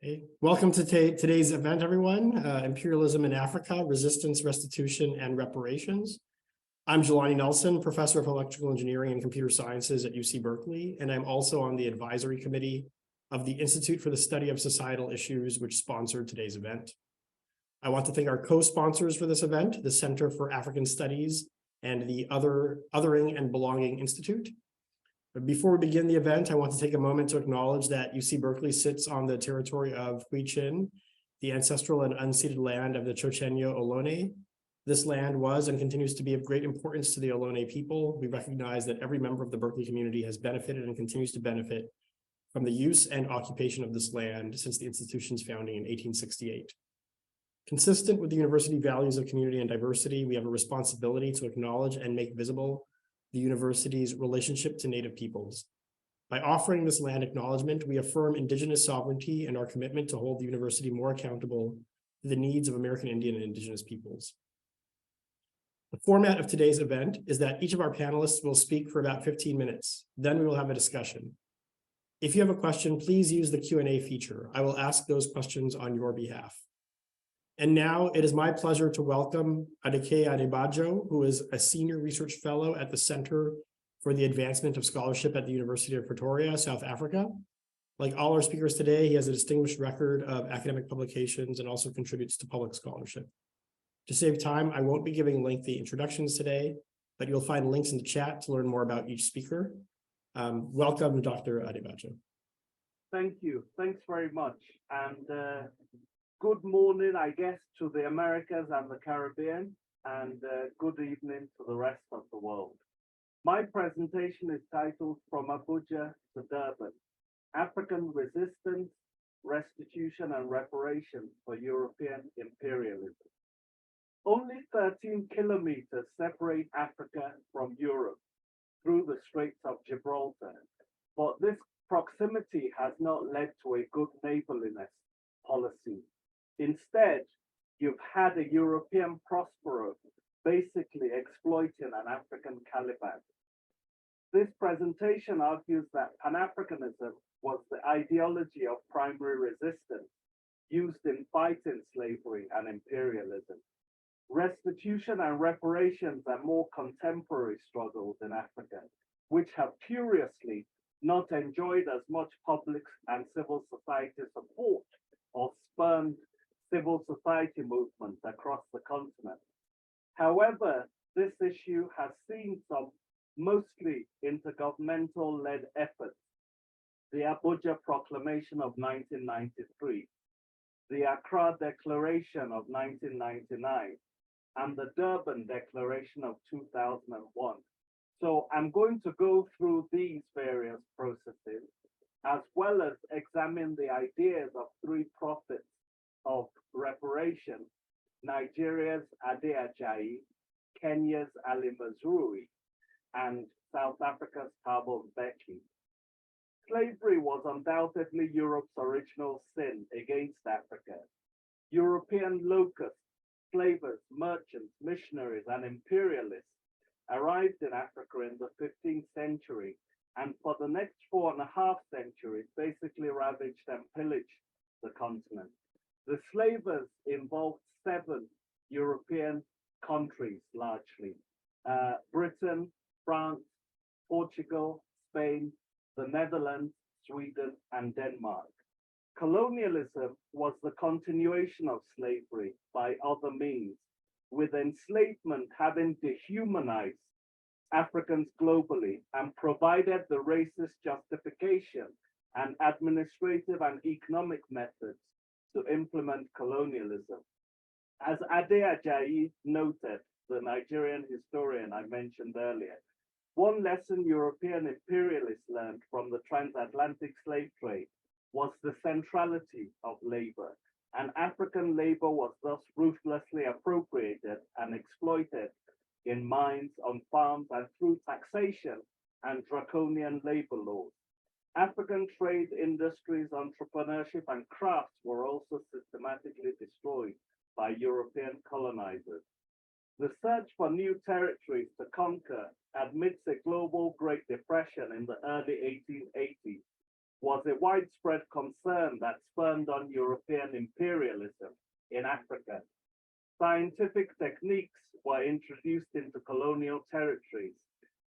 Okay. Welcome to today's event, everyone. Imperialism in Africa, Resistance, Restitution, and Reparations. I'm Jelani Nelson, Professor of Electrical Engineering and Computer Sciences at UC Berkeley, and I'm also on the advisory committee of the Institute for the Study of Societal Issues, which sponsored today's event. I want to thank our co-sponsors for this event, the Center for African Studies and the Othering and Belonging Institute. But before we begin the event, I want to take a moment to acknowledge that UC Berkeley sits on the territory of Huichin, the ancestral and unceded land of the Chochenyo Ohlone. This land was and continues to be of great importance to the Ohlone people. We recognize that every member of the Berkeley community has benefited and continues to benefit from the use and occupation of this land since the institution's founding in 1868. Consistent with the university values of community and diversity, we have a responsibility to acknowledge and make visible the university's relationship to Native peoples. By offering this land acknowledgement, we affirm Indigenous sovereignty and our commitment to hold the university more accountable to the needs of American Indian and Indigenous peoples. The format of today's event is that each of our panelists will speak for about 15 minutes. Then we will have a discussion. If you have a question, please use the Q&A feature. I will ask those questions on your behalf. And now it is my pleasure to welcome Adekeye Adebajo, who is a senior research fellow at the Center for the Advancement of Scholarship at the University of Pretoria, South Africa. Like all our speakers today, he has a distinguished record of academic publications and also contributes to public scholarship. To save time, I won't be giving lengthy introductions today, but you'll find links in the chat to learn more about each speaker. Welcome, Dr. Adebajo. Thank you. Thanks very much. And good morning, I guess, to the Americas and the Caribbean, and good evening to the rest of the world. My presentation is titled From Abuja to Durban, African Resistance, Restitution and Reparations for European Imperialism. Only 13 kilometers separate Africa from Europe through the Straits of Gibraltar, but this proximity has not led to a good neighborliness policy. Instead, you've had a European prosperer basically exploiting an African Caliban. This presentation argues that Pan-Africanism was the ideology of primary resistance used in fighting slavery and imperialism. Restitution and reparations are more contemporary struggles in Africa, which have curiously not enjoyed as much public and civil society support or spurned civil society movements across the continent. However, this issue has seen some mostly intergovernmental-led efforts: the Abuja Proclamation of 1993, the Accra Declaration of 1999, and the Durban Declaration of 2001. So I'm going to go through these various processes, as well as examine the ideas of three prophets of reparation: Nigeria's Adekeye, Kenya's Ali Mazrui, and South Africa's Thabo Mbeki. Slavery was undoubtedly Europe's original sin against Africa. European locusts, slavers, merchants, missionaries, and imperialists arrived in Africa in the 15th century, and for the next 4.5 centuries basically ravaged and pillaged the continent. The slavers involved 7 European countries largely: Britain, France, Portugal, Spain, the Netherlands, Sweden, and Denmark. Colonialism was the continuation of slavery by other means, with enslavement having dehumanized Africans globally and provided the racist justification and administrative and economic methods to implement colonialism. As Adekeye noted, the Nigerian historian I mentioned earlier, one lesson European imperialists learned from the transatlantic slave trade was the centrality of labor, and African labor was thus ruthlessly appropriated and exploited in mines, on farms, and through taxation and draconian labor laws. African trade, industries, entrepreneurship, and crafts were also systematically destroyed by European colonizers. The search for new territories to conquer amidst a global Great Depression in the early 1880s was a widespread concern that spurned on European imperialism in Africa. Scientific techniques were introduced into colonial territories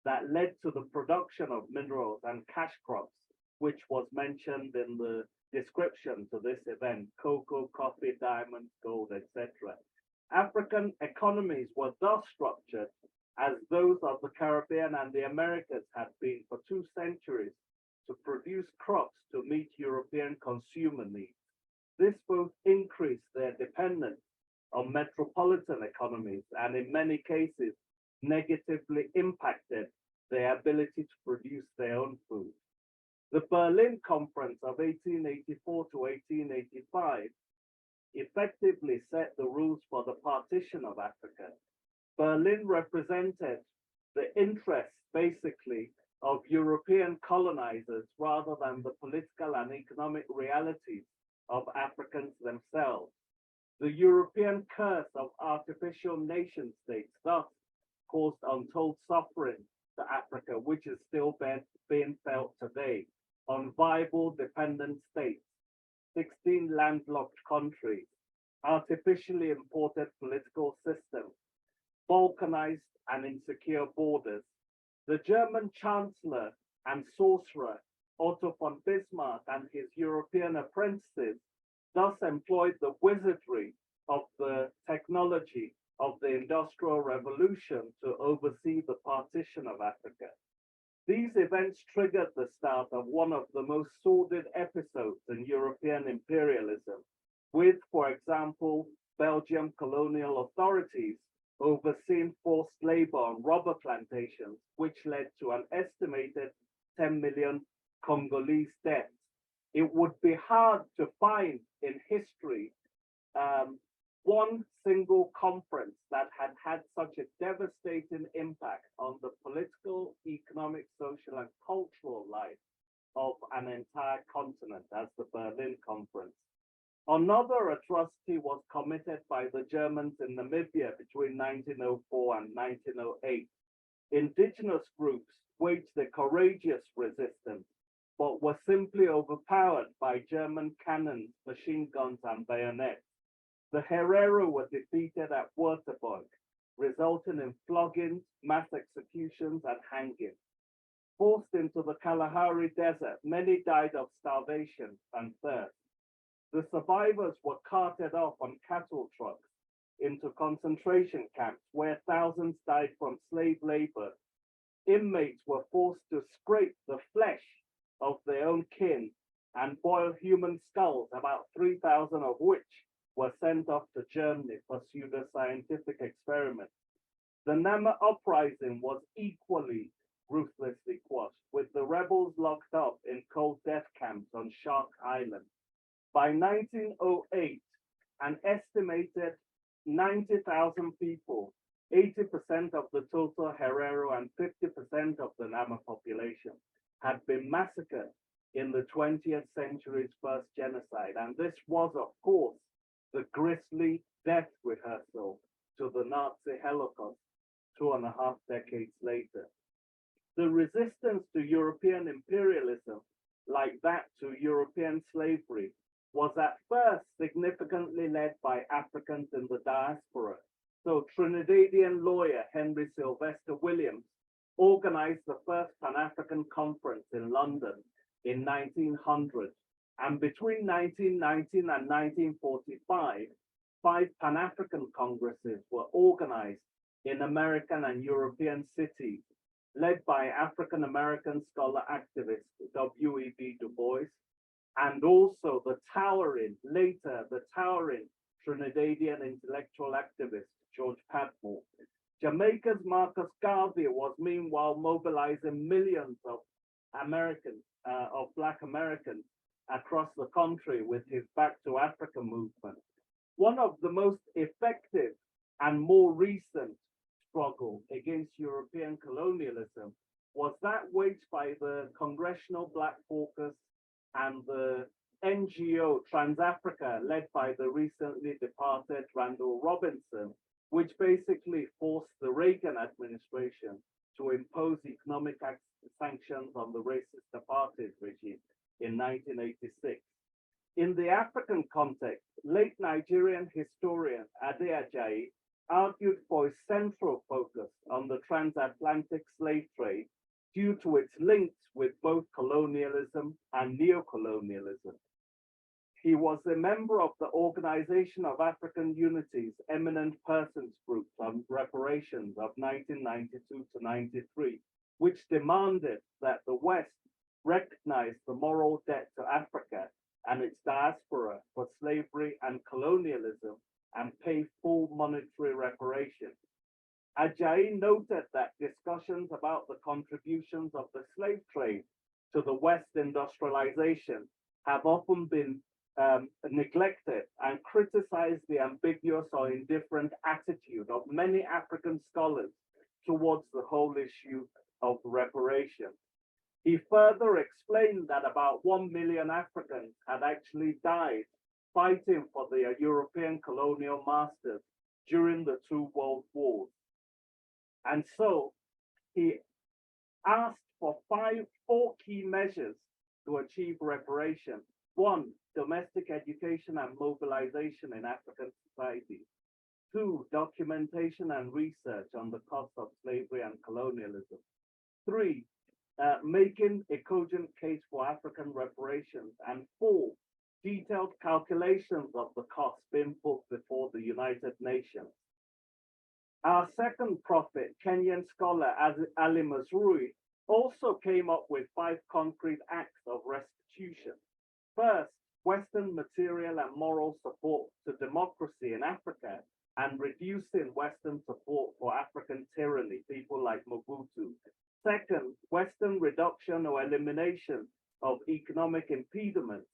that led to the production of minerals and cash crops, which was mentioned in the description to this event: cocoa, coffee, diamonds, gold, etc. African economies were thus structured as those of the Caribbean and the Americas had been for 2 centuries, to produce crops to meet European consumer needs. This both increased their dependence on metropolitan economies and in many cases negatively impacted their ability to produce their own food. The Berlin Conference of 1884 to 1885 effectively set the rules for the partition of Africa. Berlin represented the interests, basically, of European colonizers rather than the political and economic realities of Africans themselves. The European curse of artificial nation states thus caused untold suffering to Africa, which is still being felt today. Unviable dependent states, 16 landlocked countries, artificially imported political systems, balkanized and insecure borders. The German Chancellor and sorcerer Otto von Bismarck and his European apprentices thus employed the wizardry of the technology of the Industrial Revolution to oversee the partition of Africa. These events triggered the start of one of the most sordid episodes in European imperialism, with, for example, Belgian colonial authorities overseeing forced labor on rubber plantations, which led to an estimated 10 million Congolese deaths. It would be hard to find in history one single conference that had had such a devastating impact on the political, economic, social, and cultural life of an entire continent as the Berlin Conference. Another atrocity was committed by the Germans in Namibia between 1904 and 1908. Indigenous groups waged a courageous resistance, but were simply overpowered by German cannons, machine guns, and bayonets. The Herero were defeated at Württemberg, resulting in floggings, mass executions, and hangings. Forced into the Kalahari Desert, many died of starvation and thirst. The survivors were carted off on cattle trucks into concentration camps where thousands died from slave labor. Inmates were forced to scrape the flesh of their own kin and boil human skulls, about 3,000 of which were sent off to Germany for pseudoscientific experiments. The Nama uprising was equally ruthlessly quashed, with the rebels locked up in cold death camps on Shark Island. By 1908, an estimated 90,000 people, 80% of the total Herero and 50% of the Nama population, had been massacred in the 20th century's first genocide. And this was, of course, the grisly death rehearsal to the Nazi Holocaust 2.5 decades later. The resistance to European imperialism, like that to European slavery, was at first significantly led by Africans in the diaspora. So Trinidadian lawyer Henry Sylvester Williams organized the first Pan-African conference in London in 1900. And between 1919 and 1945, 5 Pan-African congresses were organized in American and European cities, led by African-American scholar activist W.E.B. Du Bois, and also the towering Trinidadian intellectual activist George Padmore. Jamaica's Marcus Garvey was meanwhile mobilizing millions of Black Americans across the country with his Back to Africa movement. One of the most effective and more recent struggle against European colonialism was that waged by the Congressional Black Caucus and the NGO Trans-Africa, led by the recently departed Randall Robinson, which basically forced the Reagan administration to impose economic sanctions on the racist apartheid regime in 1986. In the African context, late Nigerian historian Adekeye argued for a central focus on the transatlantic slave trade due to its links with both colonialism and neocolonialism. He was a member of the Organization of African Unity's Eminent Persons Group on Reparations of 1992 to 93, which demanded that the West recognize the moral debt to Africa and its diaspora for slavery and colonialism and pay full monetary reparations. Ajayi noted that discussions about the contributions of the slave trade to the West industrialization have often been neglected and criticized the ambiguous or indifferent attitude of many African scholars towards the whole issue of reparation. He further explained that about 1 million Africans had actually died fighting for their European colonial masters during the two world wars. And so he asked for four key measures to achieve reparation. One, domestic education and mobilization in African societies. Two, documentation and research on the cost of slavery and colonialism. Three, making a cogent case for African reparations. And four, detailed calculations of the costs being put before the United Nations. Our second prophet, Kenyan scholar Ali Mazrui, also came up with 5 concrete acts of restitution. First, Western material and moral support to democracy in Africa and reducing Western support for African tyranny, people like Mobutu. Second, Western reduction or elimination of economic impediments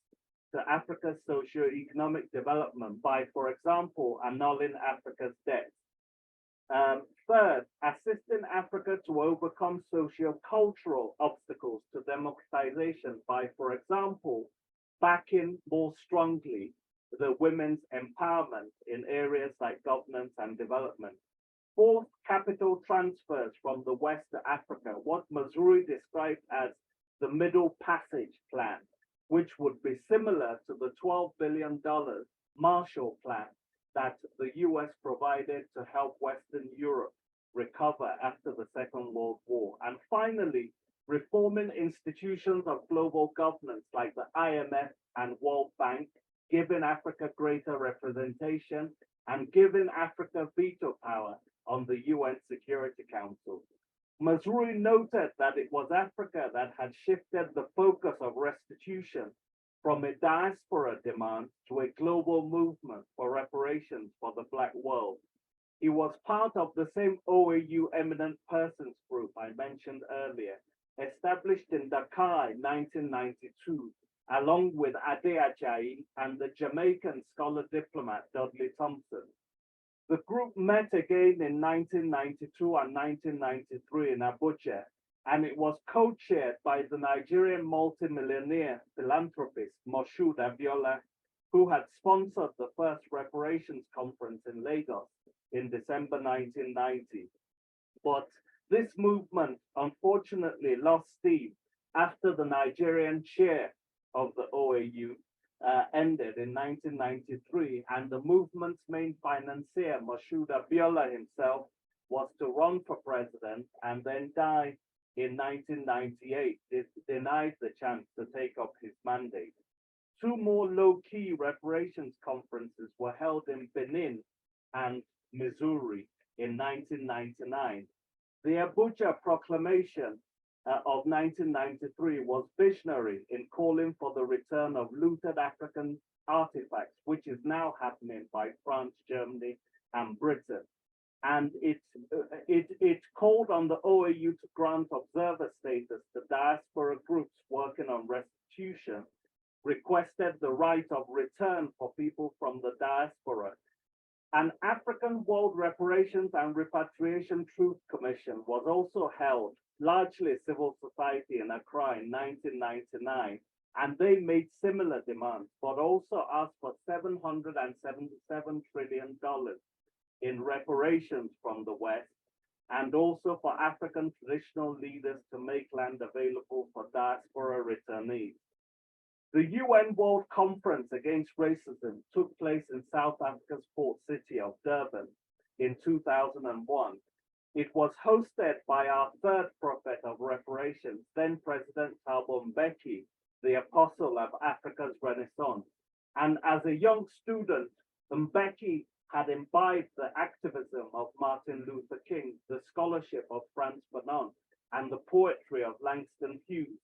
to Africa's socio-economic development by, for example, annulling Africa's debt. Third, assisting Africa to overcome socio-cultural obstacles to democratization by, for example, backing more strongly the women's empowerment in areas like governance and development. Fourth, capital transfers from the West to Africa, what Mazrui described as the Middle Passage Plan, which would be similar to the $12 billion Marshall Plan that the US provided to help Western Europe recover after the Second World War. And finally, reforming institutions of global governance like the IMF and World Bank, giving Africa greater representation and giving Africa veto power on the UN Security Council. Mazrui noted that it was Africa that had shifted the focus of restitution from a diaspora demand to a global movement for reparations for the Black world. He was part of the same OAU Eminent Persons Group I mentioned earlier, established in Dakar in 1992, along with Adekeye and the Jamaican scholar diplomat Dudley Thompson. The group met again in 1992 and 1993 in Abuja, and it was co-chaired by the Nigerian multimillionaire philanthropist Moshood Abiola, who had sponsored the first reparations conference in Lagos in December 1990. But this movement unfortunately lost steam after the Nigerian chair of the OAU ended in 1993, and the movement's main financier, Moshood Abiola himself, was to run for president and then die in 1998, denied the chance to take up his mandate. 2 more low-key reparations conferences were held in Benin and Missouri in 1999. The Abuja Proclamation of 1993 was visionary in calling for the return of looted African artifacts, which is now happening by France, Germany, and Britain. And it called on the OAU to grant observer status to diaspora groups working on restitution, requested the right of return for people from the diaspora. An African World Reparations and Repatriation Truth Commission was also held, largely civil society in Accra in 1999, and they made similar demands, but also asked for $777 trillion in reparations from the West, and also for African traditional leaders to make land available for diaspora returnees. The UN World Conference Against Racism took place in South Africa's port city of Durban in 2001. It was hosted by our third prophet of reparations, then President Thabo Mbeki, the apostle of Africa's Renaissance. And as a young student, Mbeki had imbibed the activism of Martin Luther King, the scholarship of Frantz Fanon, and the poetry of Langston Hughes.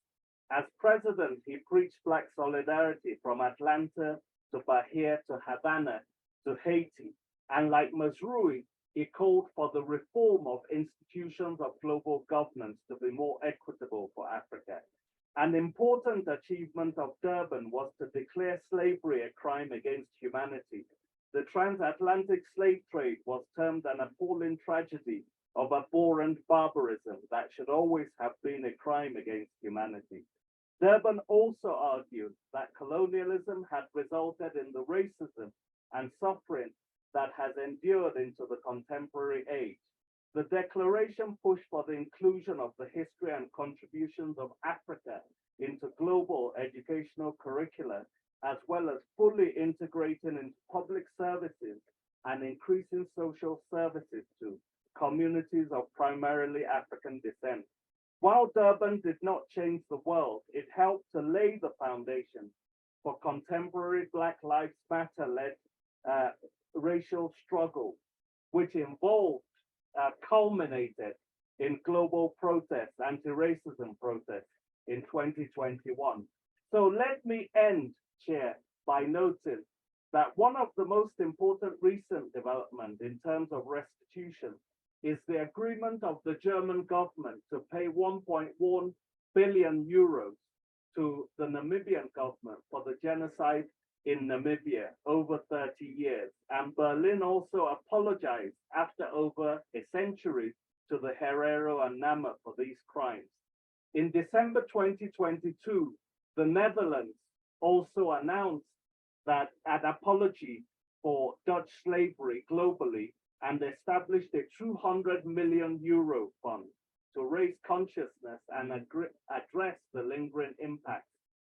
As president, he preached Black solidarity from Atlanta to Bahia to Havana to Haiti. And like Mazrui, he called for the reform of institutions of global governance to be more equitable for Africa. An important achievement of Durban was to declare slavery a crime against humanity. The transatlantic slave trade was termed an appalling tragedy of abhorrent barbarism that should always have been a crime against humanity. Durban also argued that colonialism had resulted in the racism and suffering that has endured into the contemporary age. The declaration pushed for the inclusion of the history and contributions of Africa into global educational curricula, as well as fully integrating into public services and increasing social services to communities of primarily African descent. While Durban did not change the world, it helped to lay the foundation for contemporary Black Lives Matter-led racial struggle, which culminated in global protests, anti-racism protests in 2021. So let me end, Chair, by noting that one of the most important recent developments in terms of restitution is the agreement of the German government to pay 1.1 billion euros to the Namibian government for the genocide in Namibia over 30 years. And Berlin also apologized after over a century to the Herero and Nama for these crimes. In December 2022, the Netherlands also announced that an apology for Dutch slavery globally and established a 200 million euro fund to raise consciousness and address the lingering impacts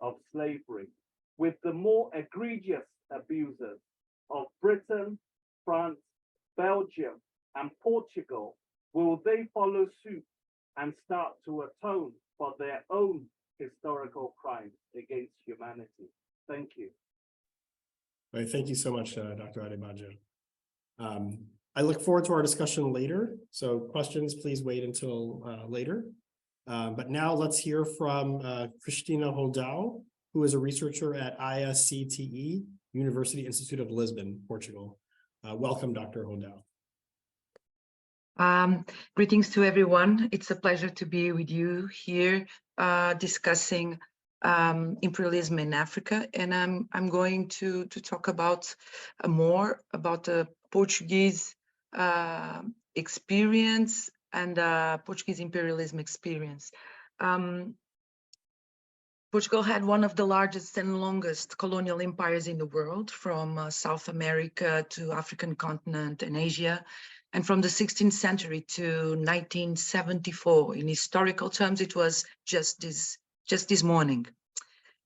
of slavery. With the more egregious abusers of Britain, France, Belgium, and Portugal, will they follow suit and start to atone for their own historical crimes against humanity? Thank you. All right, thank you so much, Dr. Adebajo. I look forward to our discussion later. So questions, please wait until later. But now let's hear from Cristina Roldão, who is a researcher at ISCTE, University Institute of Lisbon, Portugal. Welcome, Dr. Roldão. Greetings to everyone. It's a pleasure to be with you here discussing imperialism in Africa, and I'm going to talk about more about the Portuguese experience and Portuguese imperialism experience. Portugal had one of the largest and longest colonial empires in the world, from South America to African continent and Asia, and from the 16th century to 1974. In historical terms, it was just this morning.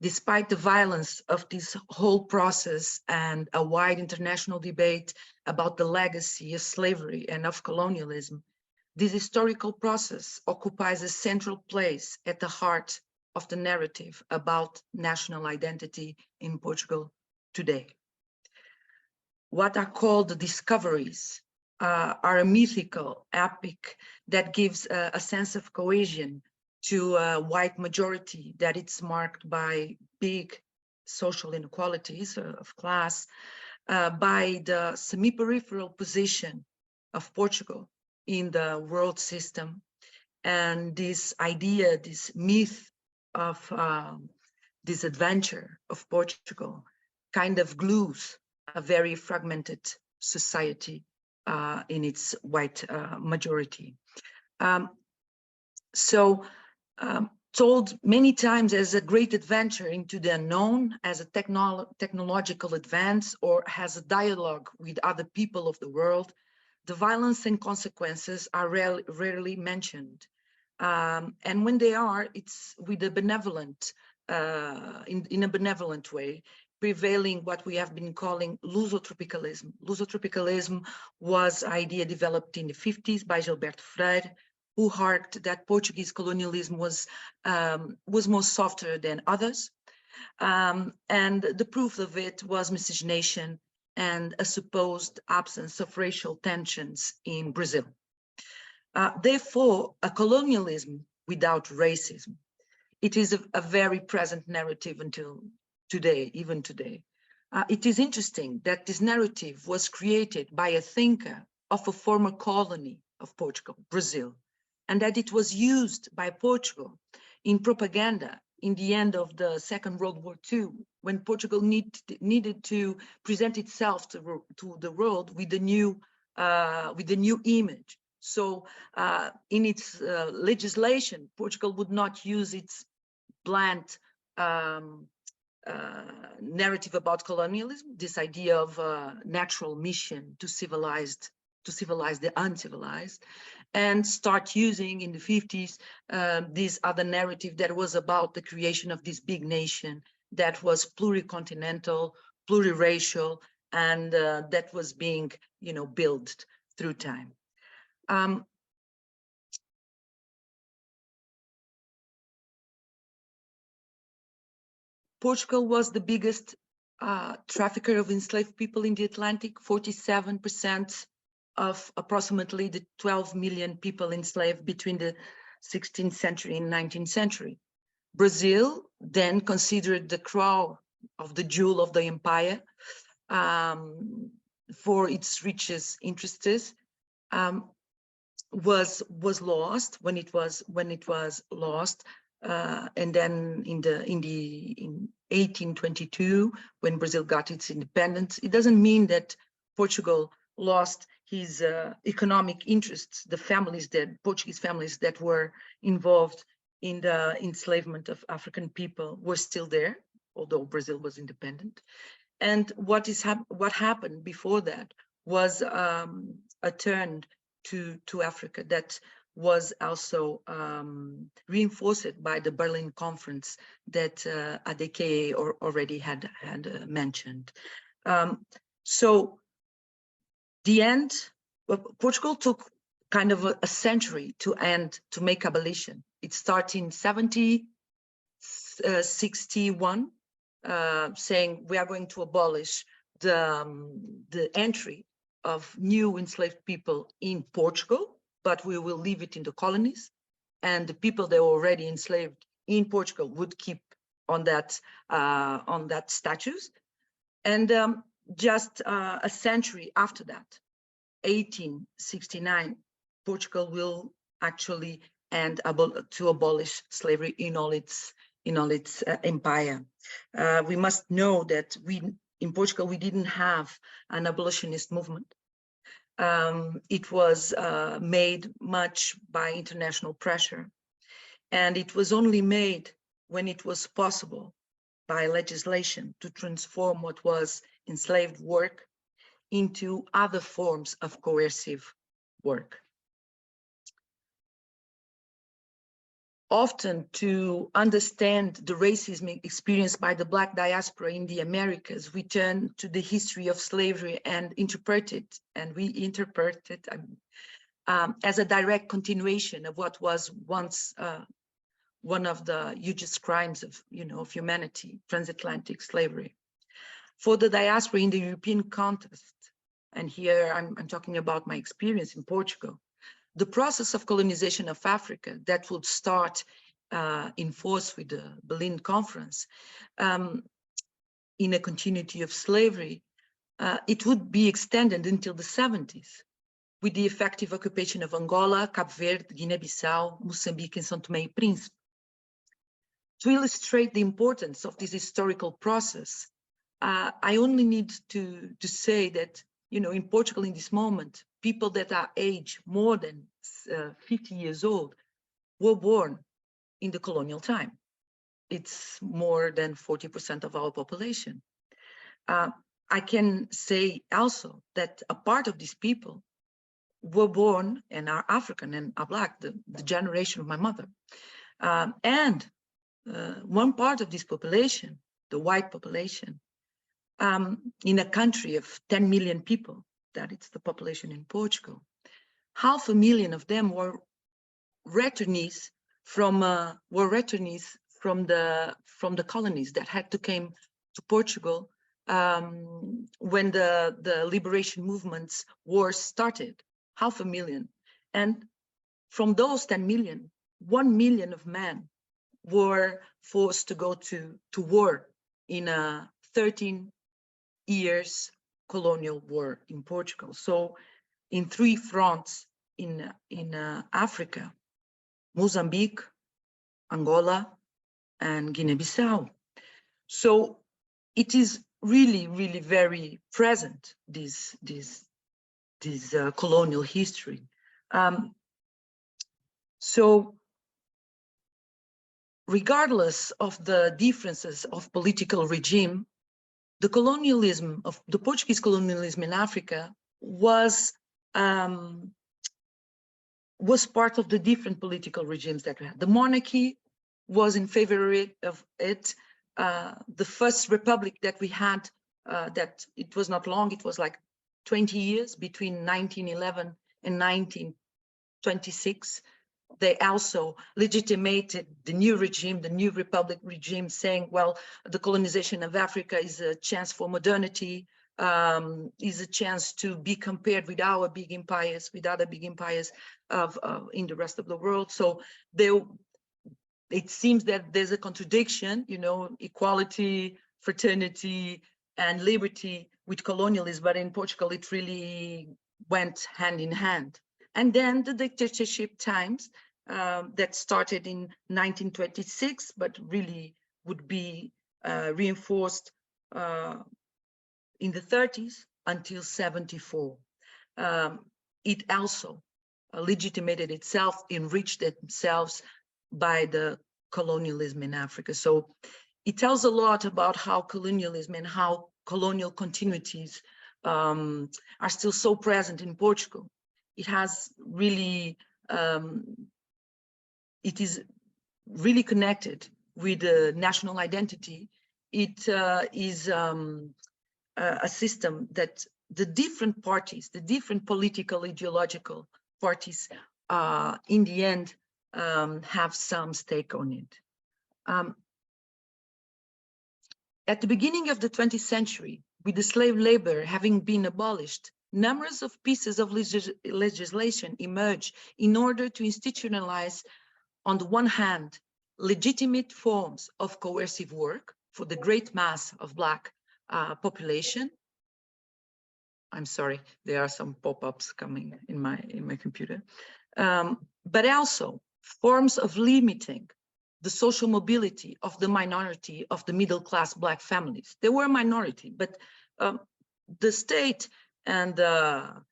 Despite the violence of this whole process and a wide international debate about the legacy of slavery and of colonialism, this historical process occupies a central place at the heart of the narrative about national identity in Portugal today. What are called the discoveries are a mythical epic that gives a sense of cohesion to a white majority that it's marked by big social inequalities of class, by the semi-peripheral position of Portugal in the world system. And this idea, this myth of this adventure of Portugal kind of glues a very fragmented society in its white majority. Told many times as a great adventure into the unknown, as a technological advance, or as a dialogue with other people of the world, the violence and consequences are rarely mentioned. And when they are, it's with a benevolent in a benevolent way, prevailing what we have been calling lusotropicalism. Lusotropicalism was an idea developed in the 50s by Gilberto Freire, who argued that Portuguese colonialism was more softer than others. And the proof of it was miscegenation and a supposed absence of racial tensions in Brazil. Therefore, a colonialism without racism, it is a very present narrative until today, even today. It is interesting that this narrative was created by a thinker of a former colony of Portugal, Brazil, and that it was used by Portugal in propaganda in the end of the Second World War II, when Portugal needed to present itself to the world with a new image. So in its legislation, Portugal would not use its blunt narrative about colonialism, this idea of natural mission to civilize the uncivilized, and start using in the 50s this other narrative that was about the creation of this big nation that was pluricontinental, pluriracial, and that was being, built through time. Portugal was the biggest trafficker of enslaved people in the Atlantic. 47% of approximately the 12 million people enslaved between the 16th century and 19th century. Brazil, then considered the crown of the jewel of the empire for its richest interests, was lost when it was lost. And then in 1822, when Brazil got its independence, it doesn't mean that Portugal lost his economic interests. The Portuguese families that were involved in the enslavement of African people were still there, although Brazil was independent. And what happened before that was a turn to Africa that was also reinforced by the Berlin Conference that Adekeye already had mentioned. So the end, Portugal took kind of a century to make abolition. It started in 1761, saying we are going to abolish the entry of new enslaved people in Portugal, but we will leave it in the colonies, and the people that were already enslaved in Portugal would keep on that status. And just a century after that, 1869, Portugal will actually end to abolish slavery in all its empire. We must know that in Portugal we didn't have an abolitionist movement. It was made much by international pressure, and it was only made when it was possible by legislation to transform what was enslaved work into other forms of coercive work. Often, to understand the racism experienced by the Black diaspora in the Americas, we turn to the history of slavery and reinterpret it as a direct continuation of what was once one of the hugest crimes of humanity, transatlantic slavery. For the diaspora in the European context, and here I'm talking about my experience in Portugal, the process of colonization of Africa that would start in force with the Berlin Conference, in a continuity of slavery, it would be extended until the 70s, with the effective occupation of Angola, Cape Verde, Guinea-Bissau, Mozambique, and São Tomé e Príncipe. To illustrate the importance of this historical process, I only need to say that, in Portugal in this moment, people that are aged more than 50 years old were born in the colonial time. It's more than 40% of our population. I can say also that a part of these people were born and are African and are Black, the generation of my mother. And one part of this population, the white population, in a country of 10 million people, that it's the population in Portugal, 500,000 of them were returnees from the colonies that had to came to Portugal when the liberation movements wars started. 500,000, and from those 10 million, 1 million of men were forced to go to war in a 13 years colonial war in Portugal. So in 3 fronts in Africa, Mozambique, Angola, and Guinea-Bissau. So it is really, really very present, this colonial history. So regardless of the differences of political regime, the colonialism of the Portuguese colonialism in Africa was part of the different political regimes that we had. The monarchy was in favor of it. The first republic that we had, that it was not long, it was like 20 years between 1911 and 1926. They also legitimated the new regime, the new republic regime, saying, well, the colonization of Africa is a chance for modernity, is a chance to be compared with our big empires, with other big empires in the rest of the world. So it seems that there's a contradiction, you know, equality, fraternity, and liberty with colonialism, but in Portugal, it really went hand in hand. And then the dictatorship times that started in 1926, but really would be reinforced in the 30s until 74. It also legitimated itself, enriched themselves by the colonialism in Africa. So it tells a lot about how colonialism and how colonial continuities are still so present in Portugal. It has really, it is really connected with the national identity. It is a system that the different parties, the different political, ideological parties, in the end, have some stake on it. At the beginning of the 20th century, with the slave labor having been abolished, numbers of pieces of legislation emerged in order to institutionalize, on the one hand, legitimate forms of coercive work for the great mass of Black population. I'm sorry, there are some pop-ups coming in my computer. But also forms of limiting the social mobility of the minority of the middle-class Black families. They were a minority, but the state and the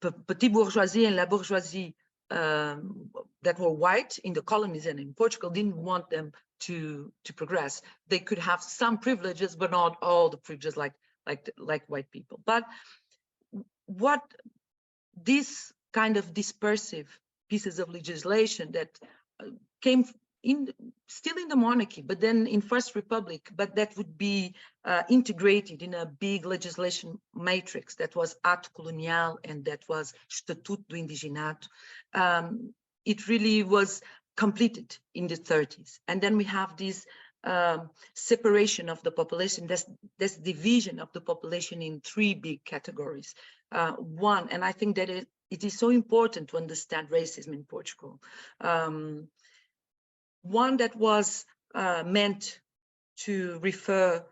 petit bourgeoisie and la bourgeoisie that were white in the colonies and in Portugal didn't want them to progress. They could have some privileges, but not all the privileges like white people. But what this kind of dispersive pieces of legislation that came still in the monarchy, but then in First Republic, but that would be integrated in a big legislation matrix that was Ato Colonial and that was Estatuto do Indigenato. It really was completed in the 30s. And then we have this separation of the population, this division of the population in 3 big categories. One, and I think that it is so important to understand racism in Portugal. One that was meant to refer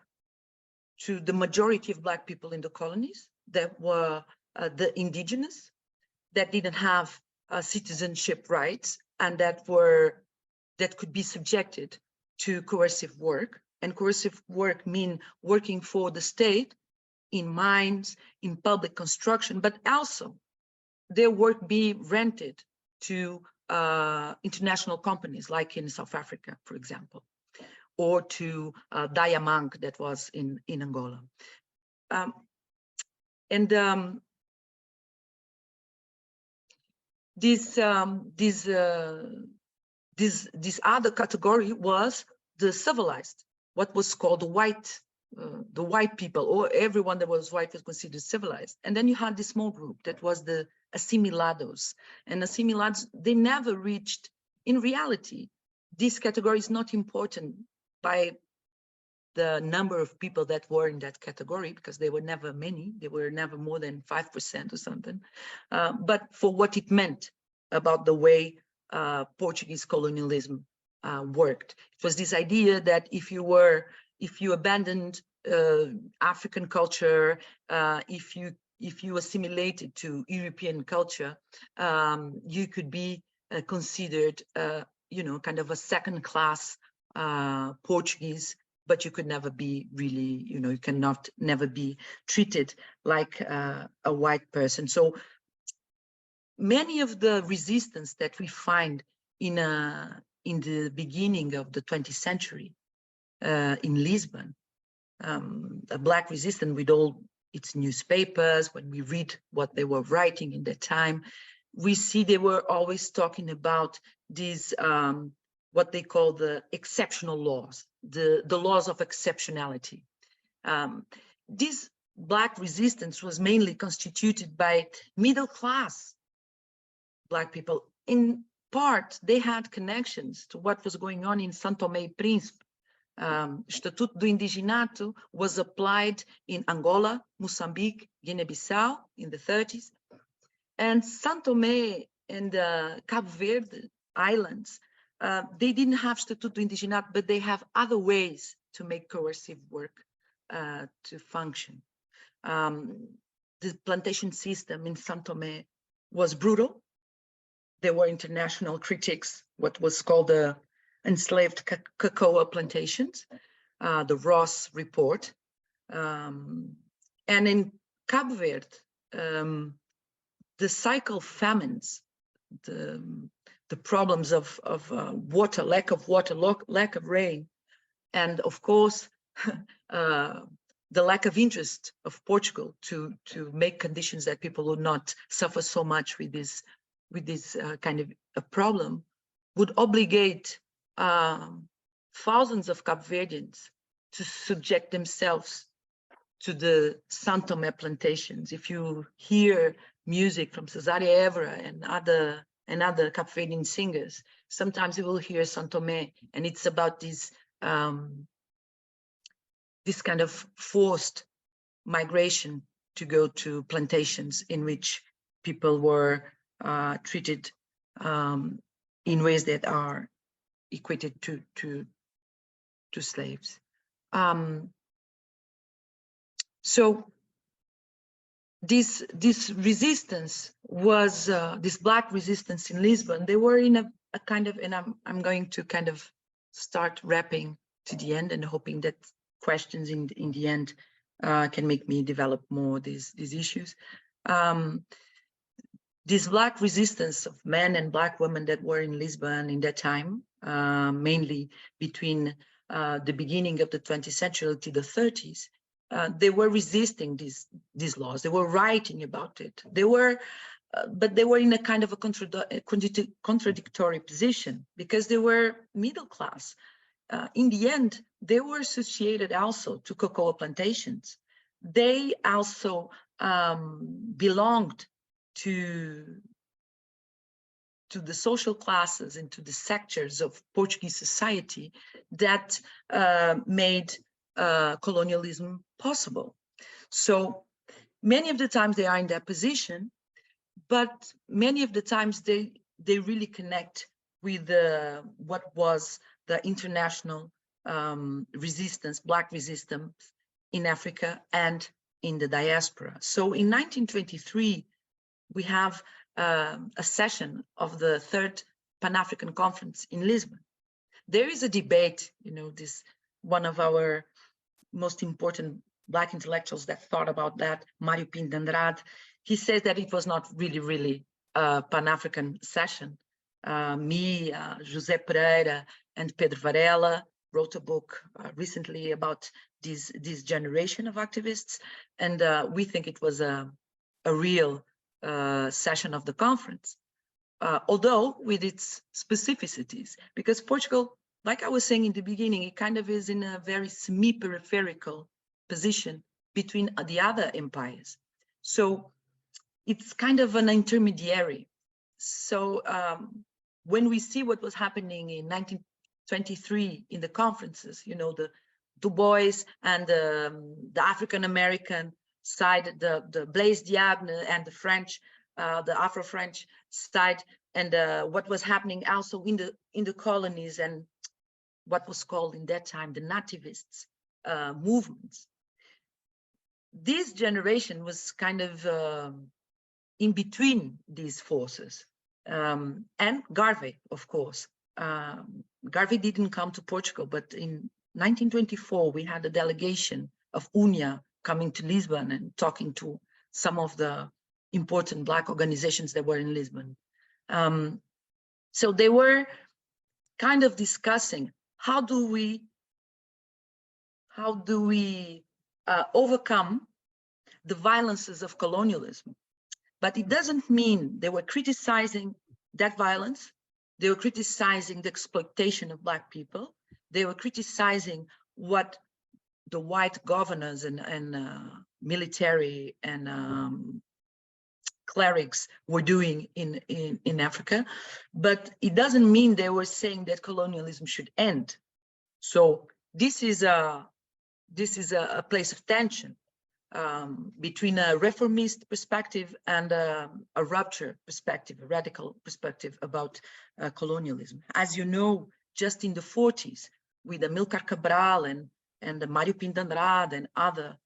to the majority of Black people in the colonies that were the indigenous, that didn't have citizenship rights, and that could be subjected to coercive work. And coercive work mean working for the state in mines, in public construction, but also their work be rented to international companies, like in South Africa, for example, or to Diamang that was in Angola. This this other category was the civilized, what was called the white people, or everyone that was white was considered civilized. And then you had this small group that was the assimilados. And assimilados, they never reached, in reality, this category is not important by the number of people that were in that category, because they were never many, they were never more than 5% or something, but for what it meant about the way Portuguese colonialism worked. It was this idea that if you abandoned African culture, if you assimilated to European culture, you could be considered, kind of a second-class Portuguese, but you could never be really, you cannot never be treated like a white person. So many of the resistance that we find in the beginning of the 20th century in Lisbon, a Black resistance with all its newspapers, when we read what they were writing in that time, we see they were always talking about these, what they call the exceptional laws, the laws of exceptionality. This Black resistance was mainly constituted by middle-class Black people. In part, they had connections to what was going on in São Tomé e Príncipe. Estatuto do Indiginato was applied in Angola, Mozambique, Guinea-Bissau in the 30s. And São Tomé and Cabo Verde Islands, they didn't have Estatuto do Indiginato, but they have other ways to make coercive work to function. The plantation system in São Tomé was brutal. There were international critics, what was called the enslaved cocoa plantations, the Ross Report. And in Cabo Verde, the cycle famines, the problems of water, lack of water, lack of rain, and of course, the lack of interest of Portugal to make conditions that people would not suffer so much with this kind of a problem, would obligate thousands of Cape Verdeans to subject themselves to the São Tomé plantations. If you hear music from Cesária Évora and other Cape Verdean singers, sometimes you will hear São Tomé, and it's about this this kind of forced migration to go to plantations in which people were treated in ways that are equated to slaves. So this resistance was this Black resistance in Lisbon. They were in a kind of, and I'm going to kind of start wrapping to the end and hoping that questions in the end can make me develop more these issues. This Black resistance of men and Black women that were in Lisbon in that time, mainly between the beginning of the 20th century to the 30s, they were resisting these laws. They were writing about it. They were, but they were in a kind of a contradictory position because they were middle class. In the end, they were associated also to cocoa plantations. They also belonged to the social classes and to the sectors of Portuguese society that made colonialism possible. So many of the times they are in that position, but many of the times they really connect with what was the international resistance, Black resistance in Africa and in the diaspora. So in 1923, we have a session of the third Pan-African conference in Lisbon. There is a debate, this one of our most important Black intellectuals that thought about that, Mário Pinto Andrade, he says that it was not really a Pan-African session. Me, José Pereira, and Pedro Varela wrote a book recently about this generation of activists, and we think it was a real session of the conference. although with its specificities, because Portugal, like I was saying in the beginning, it kind of is in a very semi-peripheral position between the other empires. So it's kind of an intermediary. So when we see what was happening in 1923 in the conferences, you know, the Du Bois and the African-American side, the Blaise Diagne and the French, the Afro-French side, and what was happening also in the colonies and what was called in that time the nativists movements. This generation was kind of in between these forces, and Garvey, of course. Garvey didn't come to Portugal, but in 1924 we had a delegation of UNIA coming to Lisbon and talking to some of the important Black organizations that were in Lisbon. So they were kind of discussing how do we overcome the violences of colonialism. But it doesn't mean they were criticizing that violence. They were criticizing the exploitation of Black people. They were criticizing what the white governors and military and clerics were doing in Africa. But it doesn't mean they were saying that colonialism should end. So this is a place of tension between a reformist perspective and a rupture perspective, a radical perspective about colonialism. As you know, just in the 40s, with Amilcar Cabral and Mário Pinto Andrade and other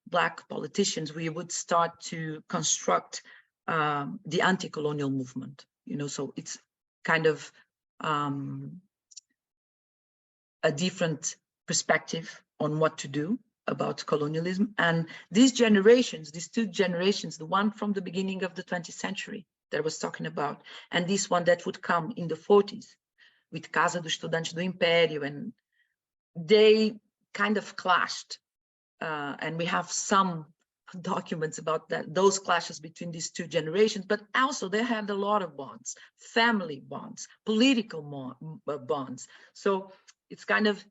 Black politicians, we would start to construct the anti-colonial movement. You know, so it's kind of a different perspective on what to do about colonialism. And these generations, these two generations, the one from the beginning of the 20th century that I was talking about, and this one that would come in the 40s with Casa dos Estudantes do Império, and they kind of clashed. And we have some documents about that, those clashes between these two generations, but also they had a lot of bonds, family bonds, political bonds. So it's kind of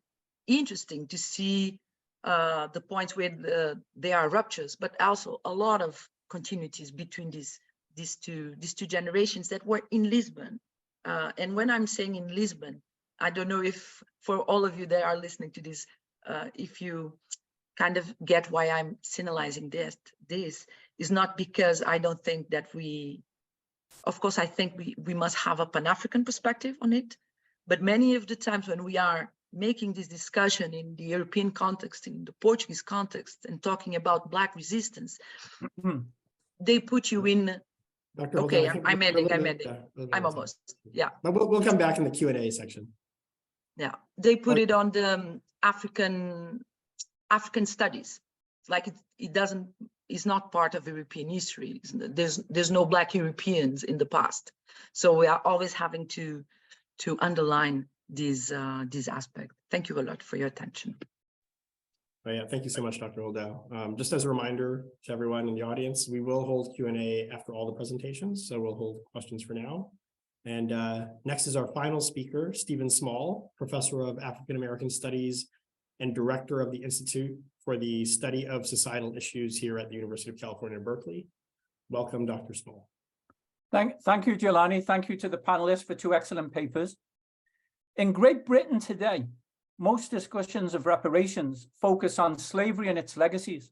interesting to see the points where there are ruptures, but also a lot of continuities between these two generations that were in Lisbon. And when I'm saying in Lisbon, I don't know if for all of you that are listening to this, if you kind of get why I'm signalizing this is not because I don't think that of course, I think we must have a Pan-African perspective on it, but many of the times when we are making this discussion in the European context, in the Portuguese context, and talking about Black resistance, they put you in, Dr. okay, Roldão, I'm ending, I'm almost, yeah. But we'll come back in the Q&A section. Yeah, they put it on the African studies, like it's not part of European history. There's no Black Europeans in the past, so we are always having to underline this aspect. Thank you a lot for your attention. Oh, yeah, thank you so much, Dr. Roldão. Just as a reminder to everyone in the audience, we will hold Q&A after all the presentations, so we'll hold questions for now. And next is our final speaker, Stephen Small, Professor of African American Studies and Director of the Institute for the Study of Societal Issues here at the University of California, Berkeley. Welcome, Dr. Small. Thank you, Jelani. Thank you to the panelists for two excellent papers. In Great Britain today, most discussions of reparations focus on slavery and its legacies.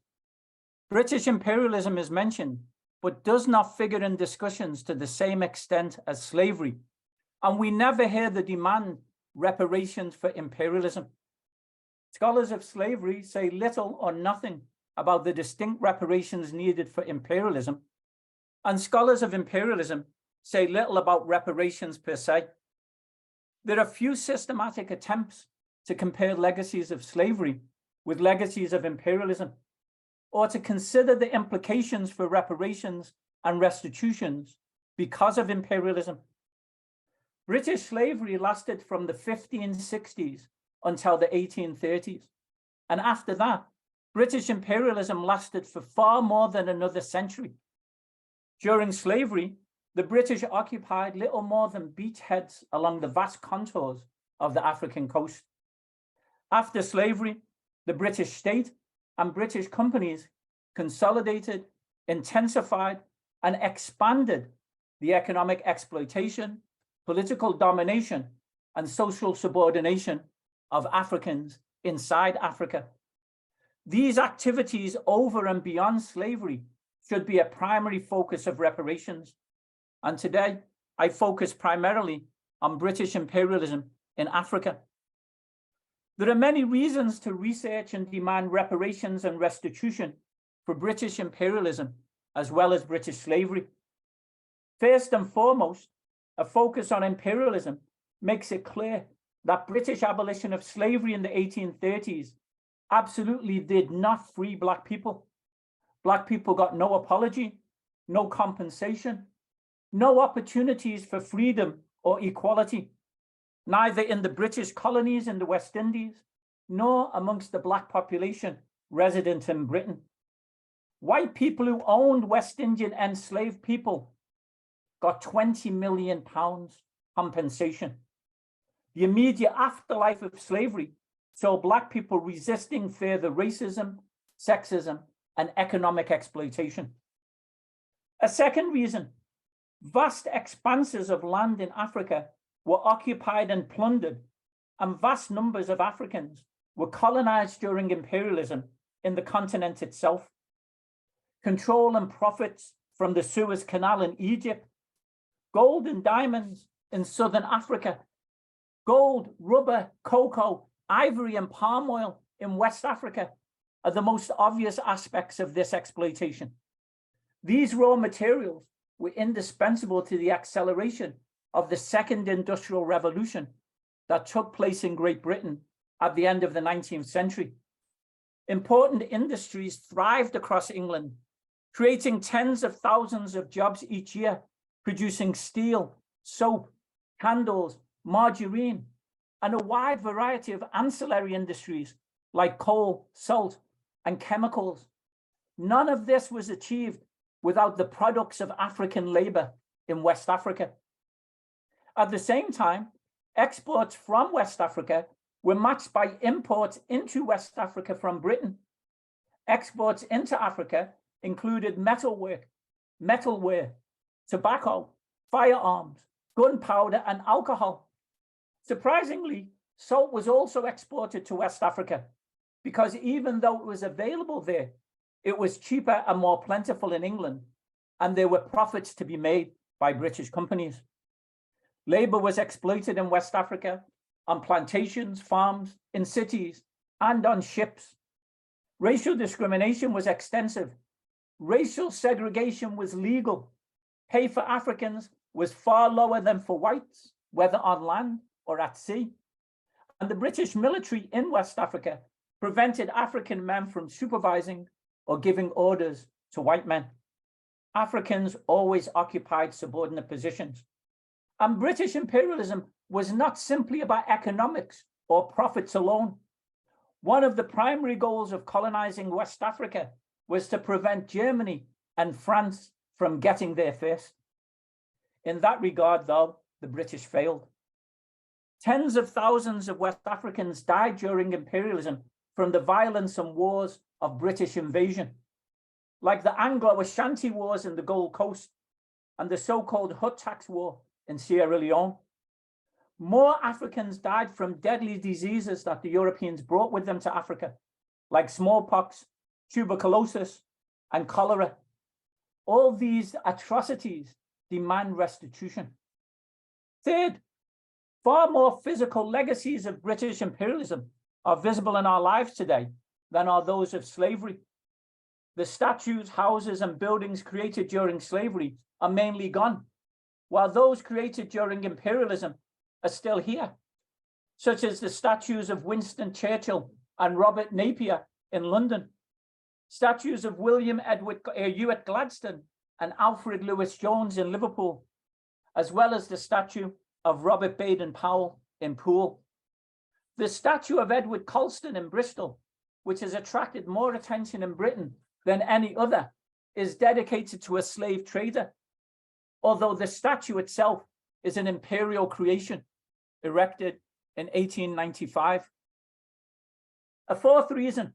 British imperialism is mentioned, but does not figure in discussions to the same extent as slavery. And we never hear the demand reparations for imperialism. Scholars of slavery say little or nothing about the distinct reparations needed for imperialism. And scholars of imperialism say little about reparations per se. There are few systematic attempts to compare legacies of slavery with legacies of imperialism, or to consider the implications for reparations and restitutions because of imperialism. British slavery lasted from the 1560s until the 1830s. And after that, British imperialism lasted for far more than another century. During slavery, the British occupied little more than beachheads along the vast contours of the African coast. After slavery, the British state and British companies consolidated, intensified, and expanded the economic exploitation, political domination, and social subordination of Africans inside Africa. These activities over and beyond slavery should be a primary focus of reparations. And today, I focus primarily on British imperialism in Africa. There are many reasons to research and demand reparations and restitution for British imperialism, as well as British slavery. First and foremost, a focus on imperialism makes it clear that British abolition of slavery in the 1830s absolutely did not free Black people. Black people got no apology, no compensation, no opportunities for freedom or equality, neither in the British colonies in the West Indies, nor amongst the Black population resident in Britain. White people who owned West Indian enslaved people got £20 million compensation. The immediate afterlife of slavery saw Black people resisting further racism, sexism, and economic exploitation. A second reason, vast expanses of land in Africa were occupied and plundered, and vast numbers of Africans were colonized during imperialism in the continent itself. Control and profits from the Suez Canal in Egypt, gold and diamonds in Southern Africa, gold, rubber, cocoa, ivory, and palm oil in West Africa are the most obvious aspects of this exploitation. These raw materials were indispensable to the acceleration of the second industrial revolution that took place in Great Britain at the end of the 19th century. Important industries thrived across England, creating tens of thousands of jobs each year, producing steel, soap, candles, margarine, and a wide variety of ancillary industries like coal, salt, and chemicals. None of this was achieved without the products of African labor in West Africa. At the same time, exports from West Africa were matched by imports into West Africa from Britain. Exports into Africa included metalwork, metalware, tobacco, firearms, gunpowder, and alcohol. Surprisingly, salt was also exported to West Africa because even though it was available there, it was cheaper and more plentiful in England, and there were profits to be made by British companies. Labor was exploited in West Africa on plantations, farms, in cities, and on ships. Racial discrimination was extensive. Racial segregation was legal. Pay for Africans was far lower than for whites, whether on land or at sea. And the British military in West Africa prevented African men from supervising or giving orders to white men. Africans always occupied subordinate positions. And British imperialism was not simply about economics or profits alone. One of the primary goals of colonizing West Africa was to prevent Germany and France from getting there first. In that regard, though, the British failed. Tens of thousands of West Africans died during imperialism from the violence and wars of British invasion, like the Anglo-Ashanti Wars in the Gold Coast and the so-called Hut Tax War in Sierra Leone. More Africans died from deadly diseases that the Europeans brought with them to Africa, like smallpox, tuberculosis, and cholera. All these atrocities demand restitution. Third, far more physical legacies of British imperialism are visible in our lives today than are those of slavery. The statues, houses, and buildings created during slavery are mainly gone, while those created during imperialism are still here, such as the statues of Winston Churchill and Robert Napier in London, statues of William Ewart Gladstone and Alfred Lewis Jones in Liverpool, as well as the statue of Robert Baden-Powell in Poole. The statue of Edward Colston in Bristol, which has attracted more attention in Britain than any other, is dedicated to a slave trader. although the statue itself is an imperial creation erected in 1895. A fourth reason,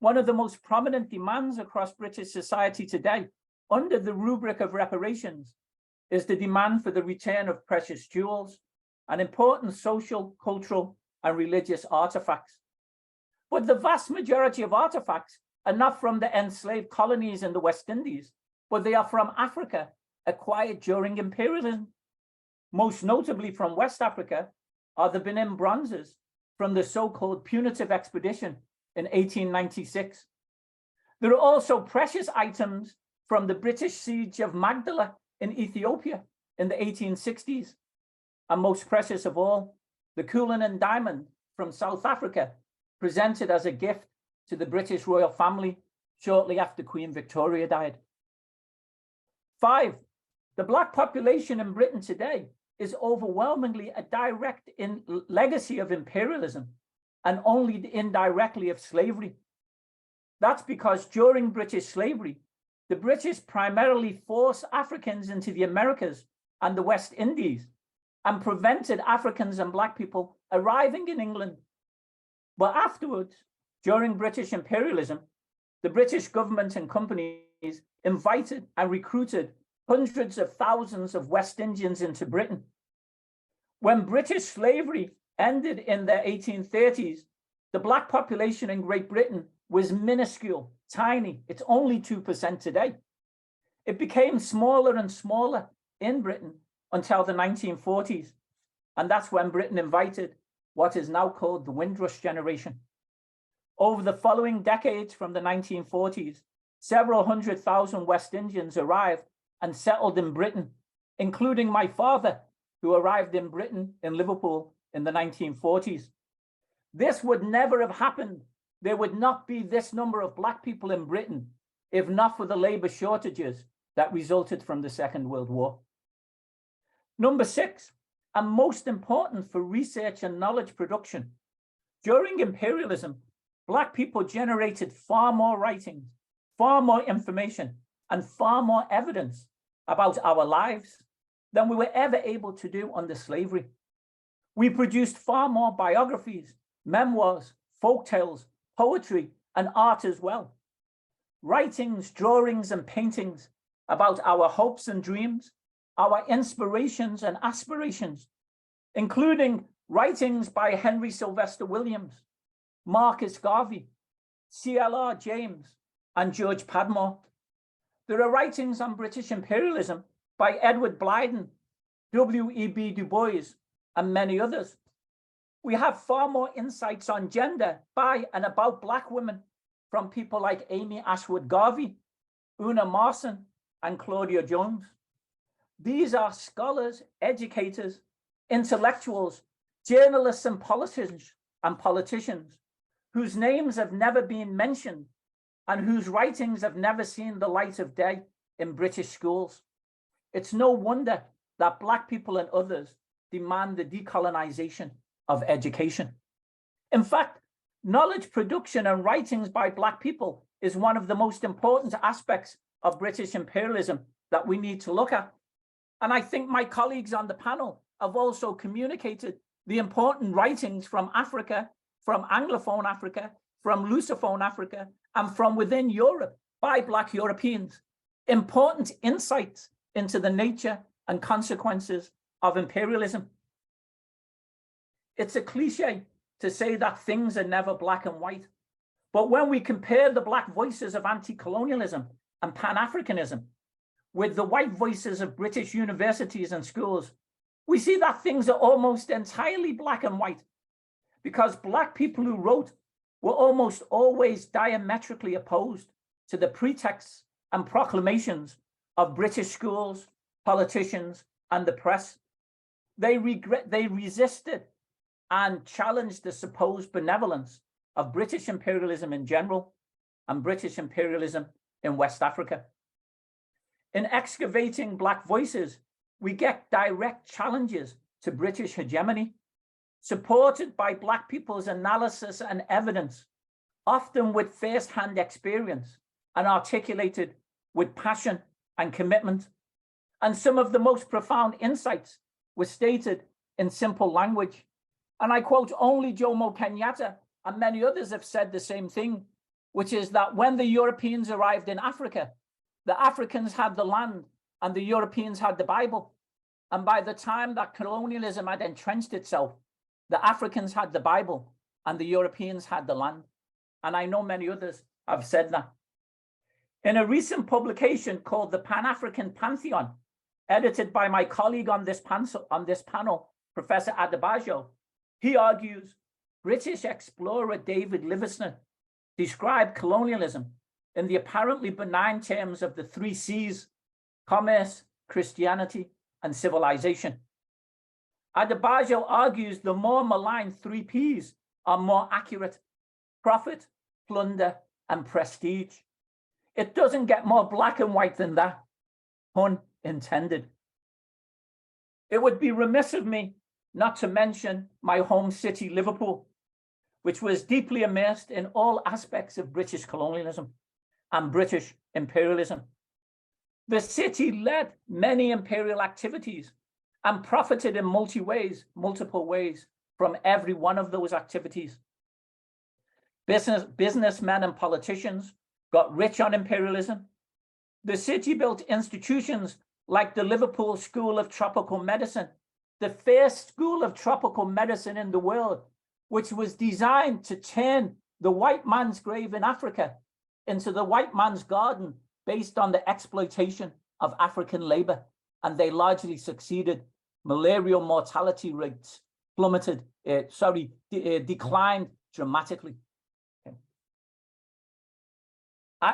one of the most prominent demands across British society today, under the rubric of reparations, is the demand for the return of precious jewels and important social, cultural, and religious artifacts. But the vast majority of artifacts are not from the enslaved colonies in the West Indies, but they are from Africa, acquired during imperialism. Most notably from West Africa are the Benin bronzes from the so-called punitive expedition in 1896. There are also precious items from the British siege of Magdala in Ethiopia in the 1860s. And most precious of all, the Cullinan diamond from South Africa, presented as a gift to the British royal family shortly after Queen Victoria died. 5, the Black population in Britain today is overwhelmingly a direct legacy of imperialism and only indirectly of slavery. That's because during British slavery, the British primarily forced Africans into the Americas and the West Indies and prevented Africans and Black people arriving in England. But afterwards, during British imperialism, the British government and companies invited and recruited hundreds of thousands of West Indians into Britain. When British slavery ended in the 1830s, the Black population in Great Britain was minuscule, tiny. It's only 2% today. It became smaller and smaller in Britain until the 1940s. And that's when Britain invited what is now called the Windrush generation. Over the following decades from the 1940s, several 100,000 West Indians arrived and settled in Britain, including my father, who arrived in Britain in Liverpool in the 1940s. This would never have happened. There would not be this number of Black people in Britain if not for the labor shortages that resulted from the Second World War. Number 6, and most important for research and knowledge production, during imperialism, Black people generated far more writings, far more information, and far more evidence about our lives than we were ever able to do under slavery. We produced far more biographies, memoirs, folktales, poetry, and art as well. Writings, drawings, and paintings about our hopes and dreams, our inspirations and aspirations, including writings by Henry Sylvester Williams, Marcus Garvey, C.L.R. James, and George Padmore. There are writings on British imperialism by Edward Blyden, W.E.B. Du Bois, and many others. We have far more insights on gender by and about Black women from people like Amy Ashwood Garvey, Una Marson, and Claudia Jones. These are scholars, educators, intellectuals, journalists, and politicians whose names have never been mentioned and whose writings have never seen the light of day in British schools. It's no wonder that Black people and others demand the decolonization of education. In fact, knowledge production and writings by Black people is one of the most important aspects of British imperialism that we need to look at. And I think my colleagues on the panel have also communicated the important writings from Africa, from Anglophone Africa, from Lusophone Africa, and from within Europe by Black Europeans. Important insights into the nature and consequences of imperialism. It's a cliche to say that things are never black and white. But when we compare the Black voices of anti-colonialism and Pan-Africanism with the white voices of British universities and schools, we see that things are almost entirely black and white, because Black people who wrote were almost always diametrically opposed to the pretexts and proclamations of British schools, politicians, and the press. They resisted and challenged the supposed benevolence of British imperialism in general and British imperialism in West Africa. In excavating Black voices, we get direct challenges to British hegemony, supported by Black people's analysis and evidence, often with first-hand experience and articulated with passion and commitment. And some of the most profound insights were stated in simple language. And I quote, only Jomo Kenyatta and many others have said the same thing, which is that when the Europeans arrived in Africa, the Africans had the land and the Europeans had the Bible. And by the time that colonialism had entrenched itself, the Africans had the Bible and the Europeans had the land. And I know many others have said that. In a recent publication called the Pan-African Pantheon, edited by my colleague on this panel, Professor Adebajo, he argues British explorer David Livingstone described colonialism in the apparently benign terms of the 3 C's: commerce, Christianity, and civilization. Adebajo argues the more malign 3 P's are more accurate: profit, plunder, and prestige. It doesn't get more black and white than that, pun intended. It would be remiss of me not to mention my home city, Liverpool, which was deeply immersed in all aspects of British colonialism and British imperialism. The city led many imperial activities and profited in multiple ways from every one of those activities. Businessmen and politicians got rich on imperialism. The city built institutions like the Liverpool School of Tropical Medicine, the first school of tropical medicine in the world, which was designed to turn the white man's grave in Africa into the white man's garden based on the exploitation of African labor. And they largely succeeded. Malarial mortality rates plummeted, declined dramatically.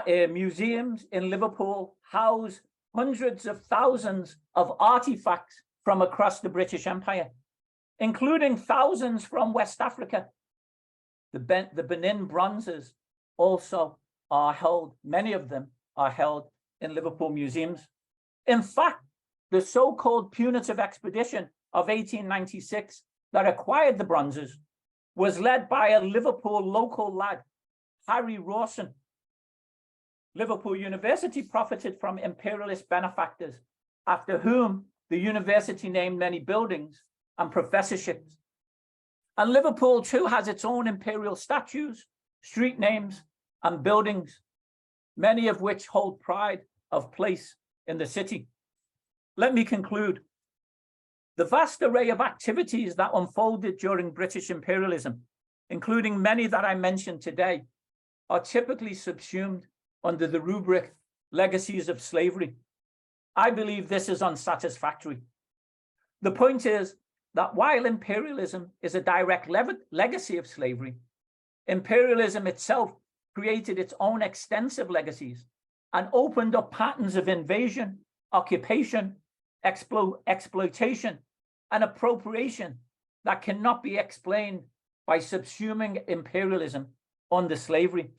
Museums in Liverpool house hundreds of thousands of artifacts from across the British Empire, including thousands from West Africa. The Benin bronzes also are held, many of them are held in Liverpool museums. In fact, the so-called punitive expedition of 1896 that acquired the bronzes was led by a Liverpool local lad, Harry Rawson. Liverpool University profited from imperialist benefactors, after whom the university named many buildings and professorships. And Liverpool too has its own imperial statues, street names, and buildings, many of which hold pride of place in the city. Let me conclude. The vast array of activities that unfolded during British imperialism, including many that I mentioned today, are typically subsumed under the rubric legacies of slavery. I believe this is unsatisfactory. The point is that while imperialism is a direct legacy of slavery, imperialism itself created its own extensive legacies and opened up patterns of invasion, occupation, exploitation, and appropriation that cannot be explained by subsuming imperialism under slavery.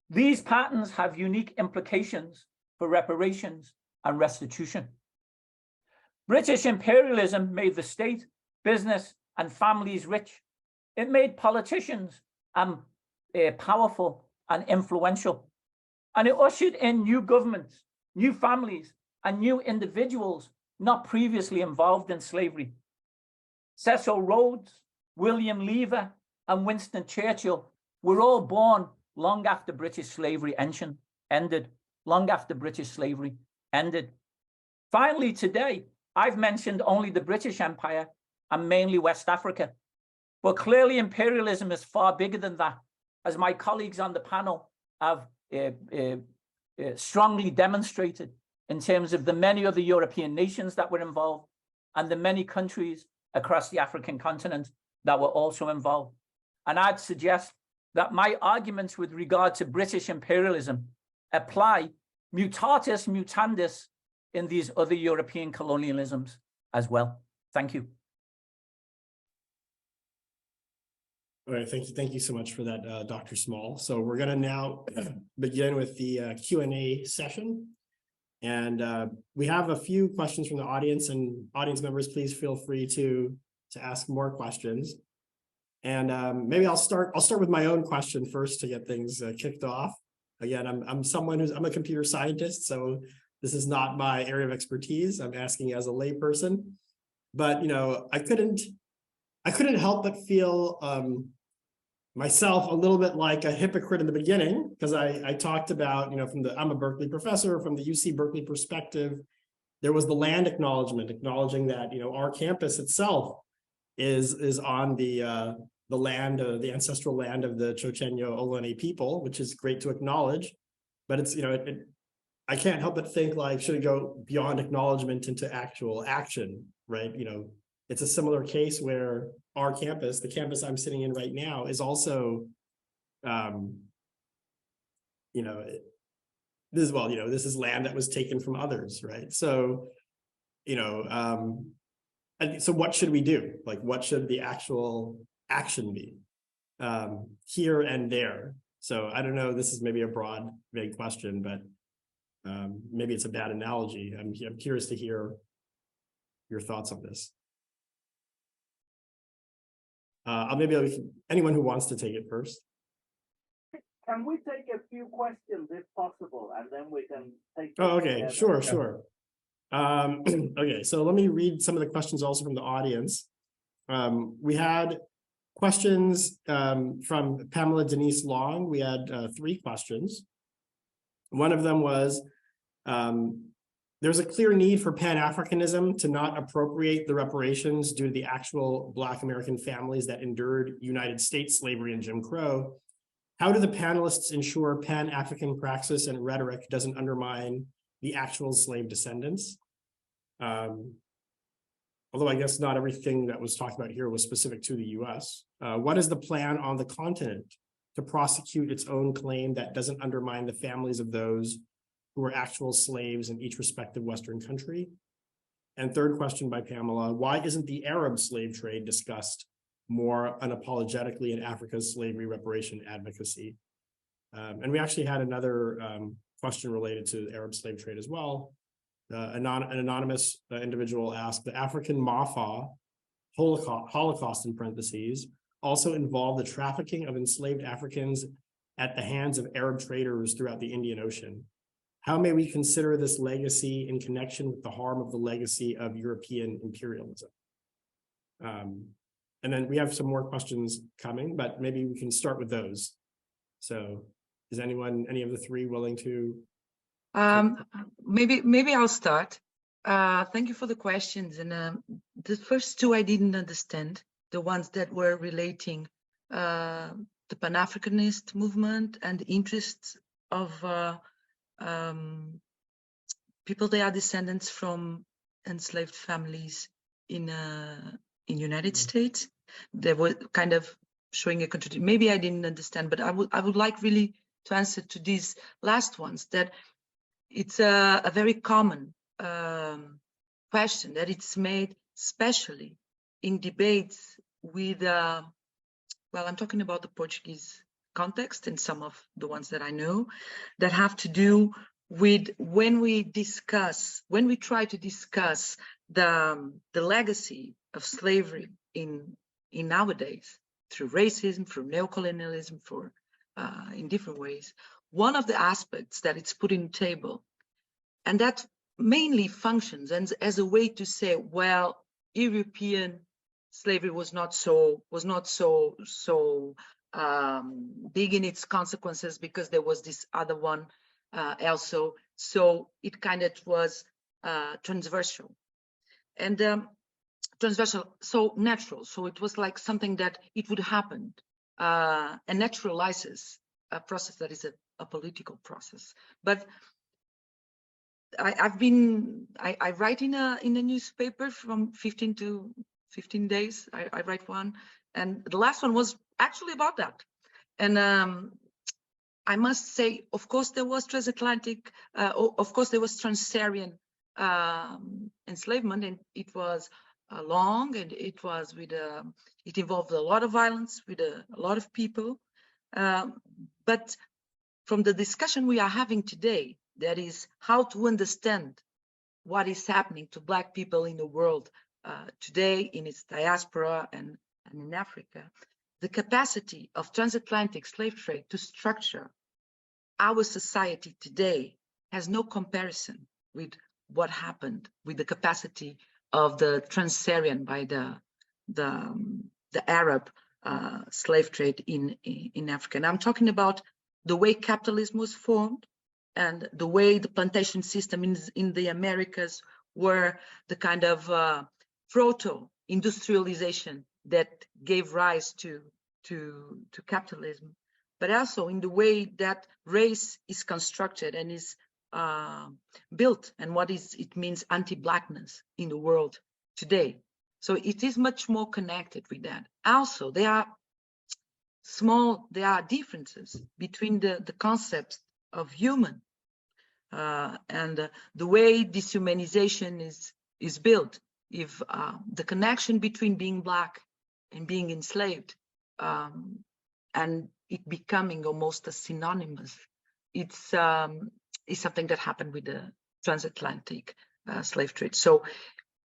These patterns have unique implications for reparations and restitution. British imperialism made the state, business, and families rich. It made politicians powerful and influential. And it ushered in new governments, new families, and new individuals not previously involved in slavery. Cecil Rhodes, William Lever, and Winston Churchill were all born long after British slavery ended, Finally, today, I've mentioned only the British Empire and mainly West Africa. But clearly imperialism is far bigger than that, as my colleagues on the panel have strongly demonstrated in terms of the many other European nations that were involved and the many countries across the African continent that were also involved. And I'd suggest that my arguments with regard to British imperialism apply mutatis mutandis in these other European colonialisms as well. Thank you. All right, thank you so much for that, Dr. Small. So we're going to now begin with the Q&A session. And we have a few questions from the audience, and audience members, please feel free to ask more questions. And maybe I'll start with my own question first to get things kicked off. Again, I'm a computer scientist, so this is not my area of expertise. I'm asking as a layperson, but I couldn't help but feel myself a little bit like a hypocrite in the beginning, because I talked about, I'm a Berkeley professor, from the UC Berkeley perspective, there was the land acknowledging that, our campus itself is on the land, the ancestral land of the Chochenyo Ohlone people, which is great to acknowledge, but it's, I can't help but think, like, should it go beyond acknowledgement into actual action, right? It's a similar case where our campus, the campus I'm sitting in right now, is also, this is land that was taken from others, right? So, and so what should we do? Like, what should the actual action be here and there? So I don't know, this is maybe a broad, vague question, but maybe it's a bad analogy. I'm curious to hear your thoughts on this. Anyone who wants to take it first. Can we take a few questions if possible, and then we can take. Oh, okay, sure. Okay, so let me read some of the questions also from the audience. We had questions from Pamela Denise Long. We had 3 questions. One of them was, there's a clear need for Pan-Africanism to not appropriate the reparations due to the actual Black American families that endured United States slavery and Jim Crow. How do the panelists ensure Pan-African praxis and rhetoric doesn't undermine the actual slave descendants? Although I guess not everything that was talked about here was specific to the US. What is the plan on the continent to prosecute its own claim that doesn't undermine the families of those who were actual slaves in each respective Western country? And third question by Pamela, why isn't the Arab slave trade discussed more unapologetically in Africa's slavery reparation advocacy? And we actually had another question related to the Arab slave trade as well. An anonymous individual asked, the African Mafa Holocaust in parentheses also involved the trafficking of enslaved Africans at the hands of Arab traders throughout the Indian Ocean. How may we consider this legacy in connection with the harm of the legacy of European imperialism? And then we have some more questions coming, but maybe we can start with those. So is any of the 3 willing to? Maybe I'll start. Thank you for the questions. And the first 2 I didn't understand, the ones that were relating the Pan-Africanist movement and the interests of people that are descendants from enslaved families in United States. They were kind of showing a contradiction. Maybe I didn't understand, but I would like really to answer to these last ones, that it's a very common question that it's made, especially in debates with, well, I'm talking about the Portuguese context and some of the ones that I know that have to do with when we try to discuss the legacy of slavery in nowadays through racism, through neocolonialism, in different ways. One of the aspects that it's put in the table, and that mainly functions as a way to say, well, European slavery was not so big in its consequences because there was this other one also. So it kind of was transversal and transversal, so natural. So it was like something that it would happen and naturalizes a process that is a political process. But I write in a newspaper from 15 days. I write one, and the last one was actually about that. And I must say, of course, there was transatlantic, of course, there was Trans-Saharan enslavement, and it was long, and it was with it involved a lot of violence with a lot of people. But from the discussion we are having today, that is how to understand what is happening to Black people in the world today, in its diaspora and in Africa, the capacity of transatlantic slave trade to structure our society today has no comparison with what happened with the capacity of the Trans-Saharan by the Arab slave trade in Africa. And I'm talking about the way capitalism was formed and the way the plantation system in the Americas were the kind of proto-industrialization that gave rise to capitalism, but also in the way that race is constructed and is built, and what it means anti-blackness in the world today. So it is much more connected with that. Also, there are differences between the concepts of human and the way dehumanization is built. If the connection between being Black and being enslaved and it becoming almost a synonymous, it's something that happened with the transatlantic slave trade. So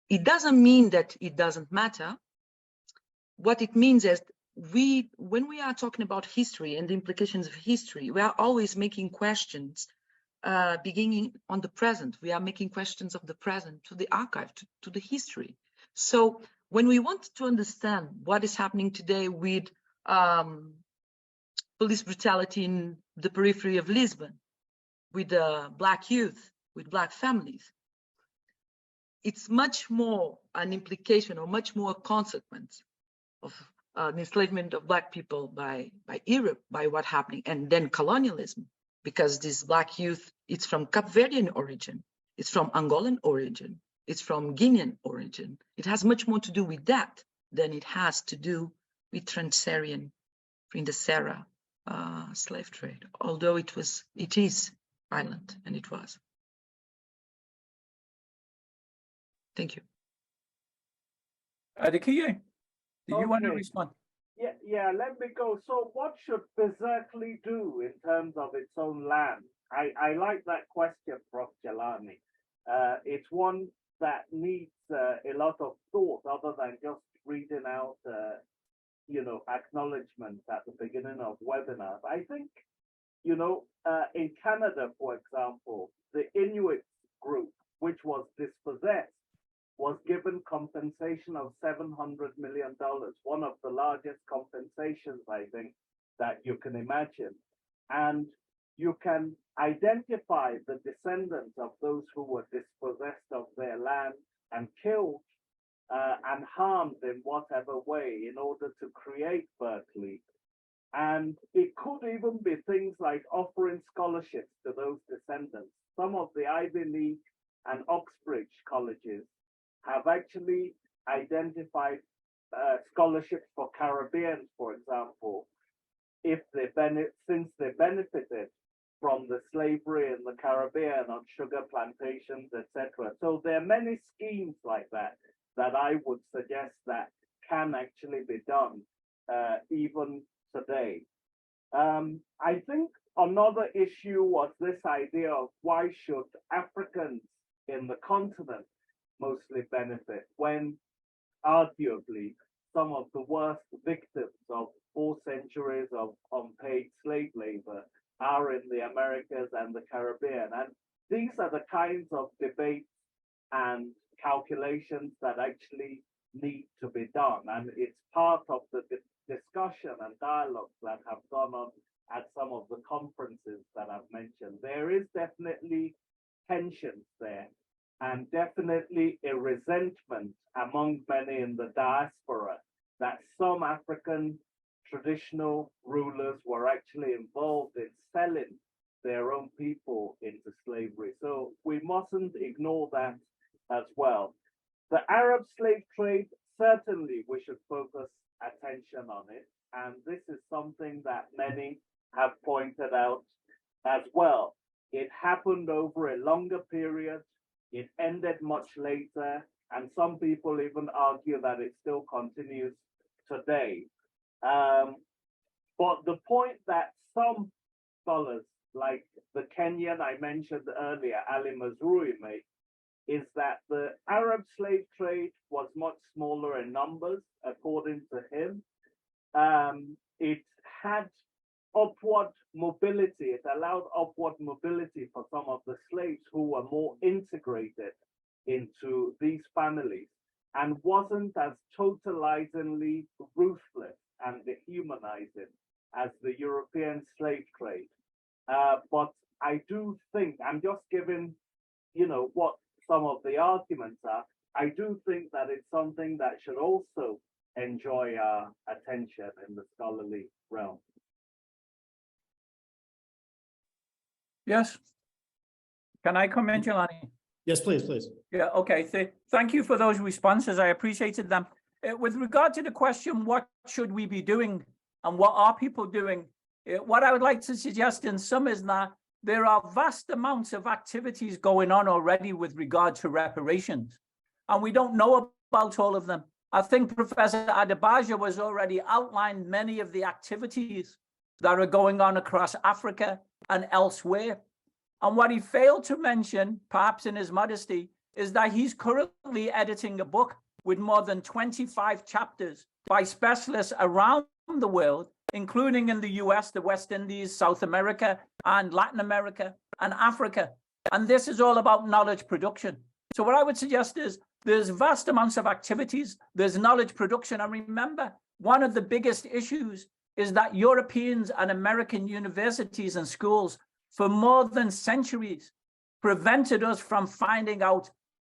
it doesn't mean that it doesn't matter. What it means is when we are talking about history and the implications of history, we are always making questions beginning on the present. We are making questions of the present to the archive, to the history. So when we want to understand what is happening today with police brutality in the periphery of Lisbon, with Black youth, with Black families, it's much more an implication or much more a consequence of the enslavement of Black people by Europe, by what happening, and then colonialism, because this Black youth, it's from Cape Verdean origin, it's from Angolan origin, it's from Guinean origin. It has much more to do with that than it has to do with Trans-Saharan in the Sahara slave trade, although it is violent, and it was. Thank you. Adekeye, do you want to respond? Yeah, let me go. So what should Berkeley do in terms of its own land? I like that question, Prof. Jelani. It's one that needs a lot of thought other than just reading out, acknowledgements at the beginning of webinars. I think, in Canada, for example, the Inuit group, which was dispossessed, was given compensation of $700 million, one of the largest compensations, I think, that you can imagine. And you can identify the descendants of those who were dispossessed of their land and killed and harmed in whatever way in order to create Berkeley. And it could even be things like offering scholarships to those descendants. Some of the Ivy League and Oxbridge colleges have actually identified scholarships for Caribbeans, for example, since they benefited from the slavery in the Caribbean on sugar plantations, etc. So there are many schemes like that I would suggest that can actually be done even today. I think another issue was this idea of why should Africans in the continent mostly benefit when arguably some of the worst victims of 4 centuries of unpaid slave labor are in the Americas and the Caribbean. And these are the kinds of debates and calculations that actually need to be done. And it's part of the discussion and dialogues that have gone on at some of the conferences that I've mentioned. There is definitely tensions there, and definitely a resentment among many in the diaspora that some African traditional rulers were actually involved in selling their own people into slavery. So we mustn't ignore that as well. The Arab slave trade, certainly we should focus attention on it. And this is something that many have pointed out as well. It happened over a longer period. It ended much later. And some people even argue that it still continues today. But the point that some scholars, like the Kenyan I mentioned earlier, Ali Mazrui, make, is that the Arab slave trade was much smaller in numbers, according to him. It had upward mobility. It allowed allowed upward mobility for some of the slaves who were more integrated into these families and wasn't as totalizingly ruthless and dehumanizing as the European slave trade. But I do think, I'm just giving, what some of the arguments are. I do think that it's something that should also enjoy our attention in the scholarly realm. Yes. Can I come in, Jelani? Yes, please, please. Yeah, okay. Thank you for those responses. I appreciated them. With regard to the question, what should we be doing and what are people doing? What I would like to suggest in sum is that there are vast amounts of activities going on already with regard to reparations, and we don't know about all of them. I think Professor Adebajo has already outlined many of the activities that are going on across Africa and elsewhere. And what he failed to mention, perhaps in his modesty, is that he's currently editing a book with more than 25 chapters by specialists around the world, including in the US, the West Indies, South America, and Latin America, and Africa. And this is all about knowledge production. So what I would suggest is there's vast amounts of activities, there's knowledge production. And remember, one of the biggest issues is that Europeans and American universities and schools for more than centuries prevented us from finding out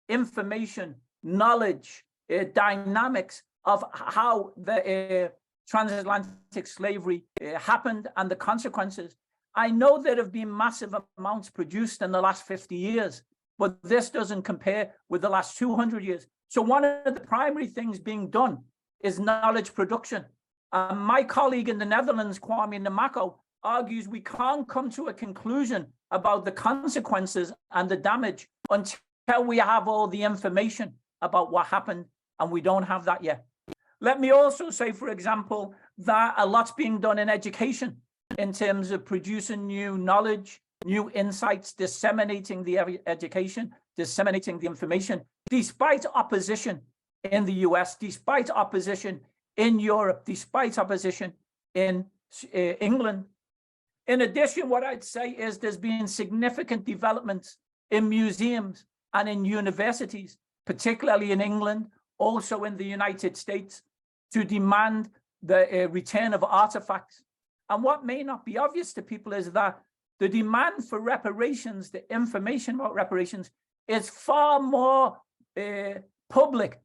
information, knowledge, dynamics of how the transatlantic slavery happened and the consequences. I know there have been massive amounts produced in the last 50 years, but this doesn't compare with the last 200 years. So one of the primary things being done is knowledge production. My colleague in the Netherlands, Kwame Namako, argues we can't come to a conclusion about the consequences and the damage until we have all the information about what happened, and we don't have that yet. Let me also say, for example, that a lot's being done in education in terms of producing new knowledge, new insights, disseminating the education, disseminating the information, despite opposition in the US, despite opposition in Europe, despite opposition in England. In addition, what I'd say is there's been significant developments in museums and in universities, particularly in England, also in the United States, to demand the return of artifacts. And what may not be obvious to people is that the demand for reparations, the information about reparations, is far more public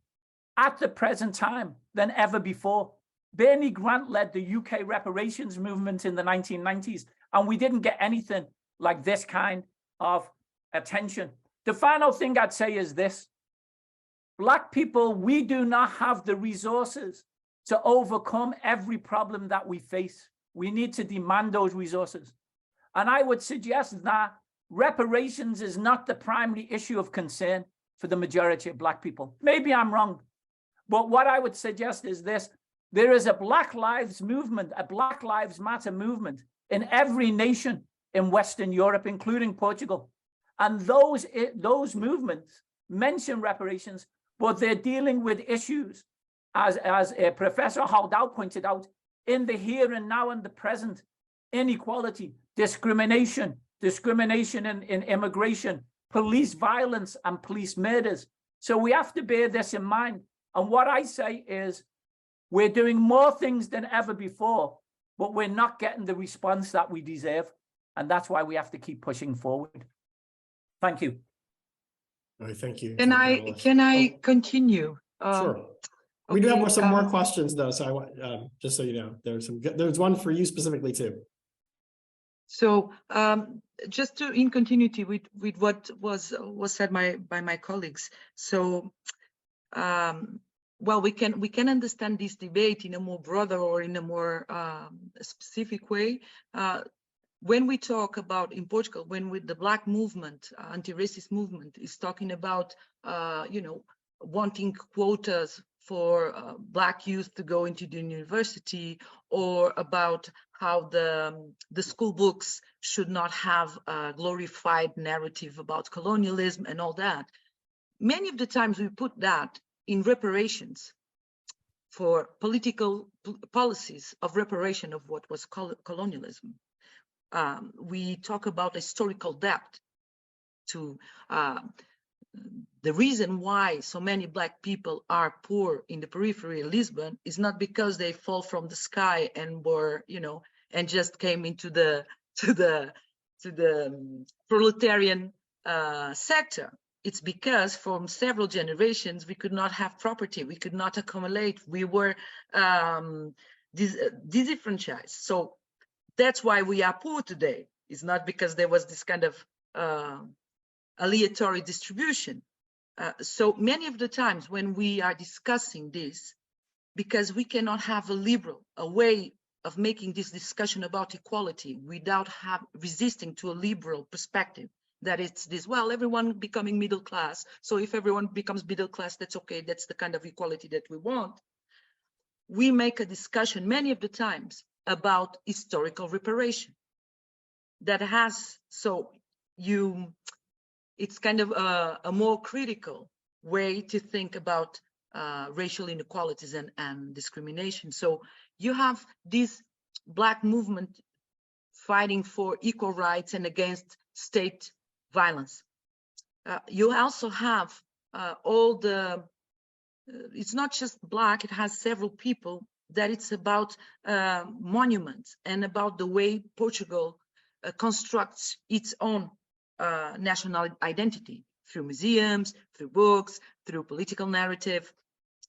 at the present time than ever before. Bernie Grant led the UK reparations movement in the 1990s, and we didn't get anything like this kind of attention. The final thing I'd say is this: Black people, we do not have the resources to overcome every problem that we face. We need to demand those resources. And I would suggest that reparations is not the primary issue of concern for the majority of Black people. Maybe I'm wrong, but what I would suggest is this: there is a Black Lives movement, a Black Lives Matter movement in every nation in Western Europe, including Portugal. And those movements mention reparations, but they're dealing with issues, as Professor Roldão pointed out, in the here and now and the present: inequality, discrimination in immigration, police violence and police murders. So we have to bear this in mind. And what I say is, we're doing more things than ever before, but we're not getting the response that we deserve. And that's why we have to keep pushing forward. Thank you. All right, thank you. Can I continue? Sure. We do have some more questions though, so I want just so you know, there's one for you specifically too. So just to in continuity with what was said by my colleagues. So well, we can understand this debate in a more broader or in a more specific way. When we talk about in Portugal, when with the Black movement, anti-racist movement is talking about, wanting quotas for Black youth to go into the university, or about how the school books should not have a glorified narrative about colonialism and all that. Many of the times we put that in reparations for political policies of reparation of what was colonialism. we talk about historical debt to the reason why so many Black people are poor in the periphery of Lisbon is not because they fall from the sky and were, and just came into the proletarian sector. It's because from several generations we could not have property, we could not accumulate, we were disenfranchised. So that's why we are poor today. It's not because there was this kind of aleatory distribution. So many of the times when we are discussing this, because we cannot have a way of making this discussion about equality without resisting to a liberal perspective, that it's this, well, everyone becoming middle class. So if everyone becomes middle class, that's okay. That's the kind of equality that we want. We make a discussion many of the times about historical reparation that has, it's kind of a more critical way to think about racial inequalities and discrimination. So you have this Black movement fighting for equal rights and against state violence. You also have it's not just Black, it has several people that it's about monuments and about the way Portugal constructs its own national identity through museums, through books, through political narrative.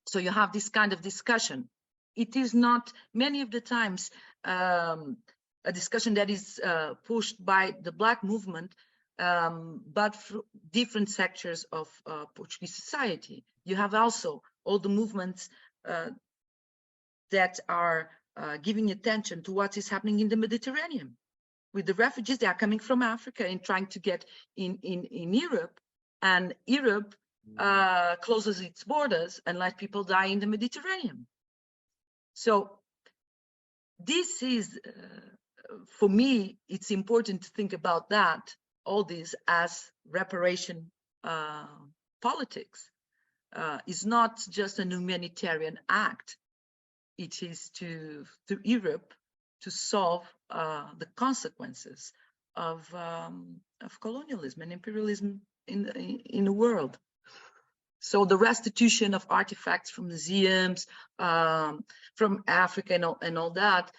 So you have this kind of discussion. It is not many of the times a discussion that is pushed by the Black movement, but through different sectors of Portuguese society. You have also all the movements that are giving attention to what is happening in the Mediterranean. With the refugees, they are coming from Africa and trying to get in Europe, and Europe closes its borders and let people die in the Mediterranean. So this is, for me, it's important to think about that, all this as reparation politics. It's not just a humanitarian act. It is to Europe to solve the consequences of colonialism and imperialism in the world. So the restitution of artifacts from museums, from Africa and all that,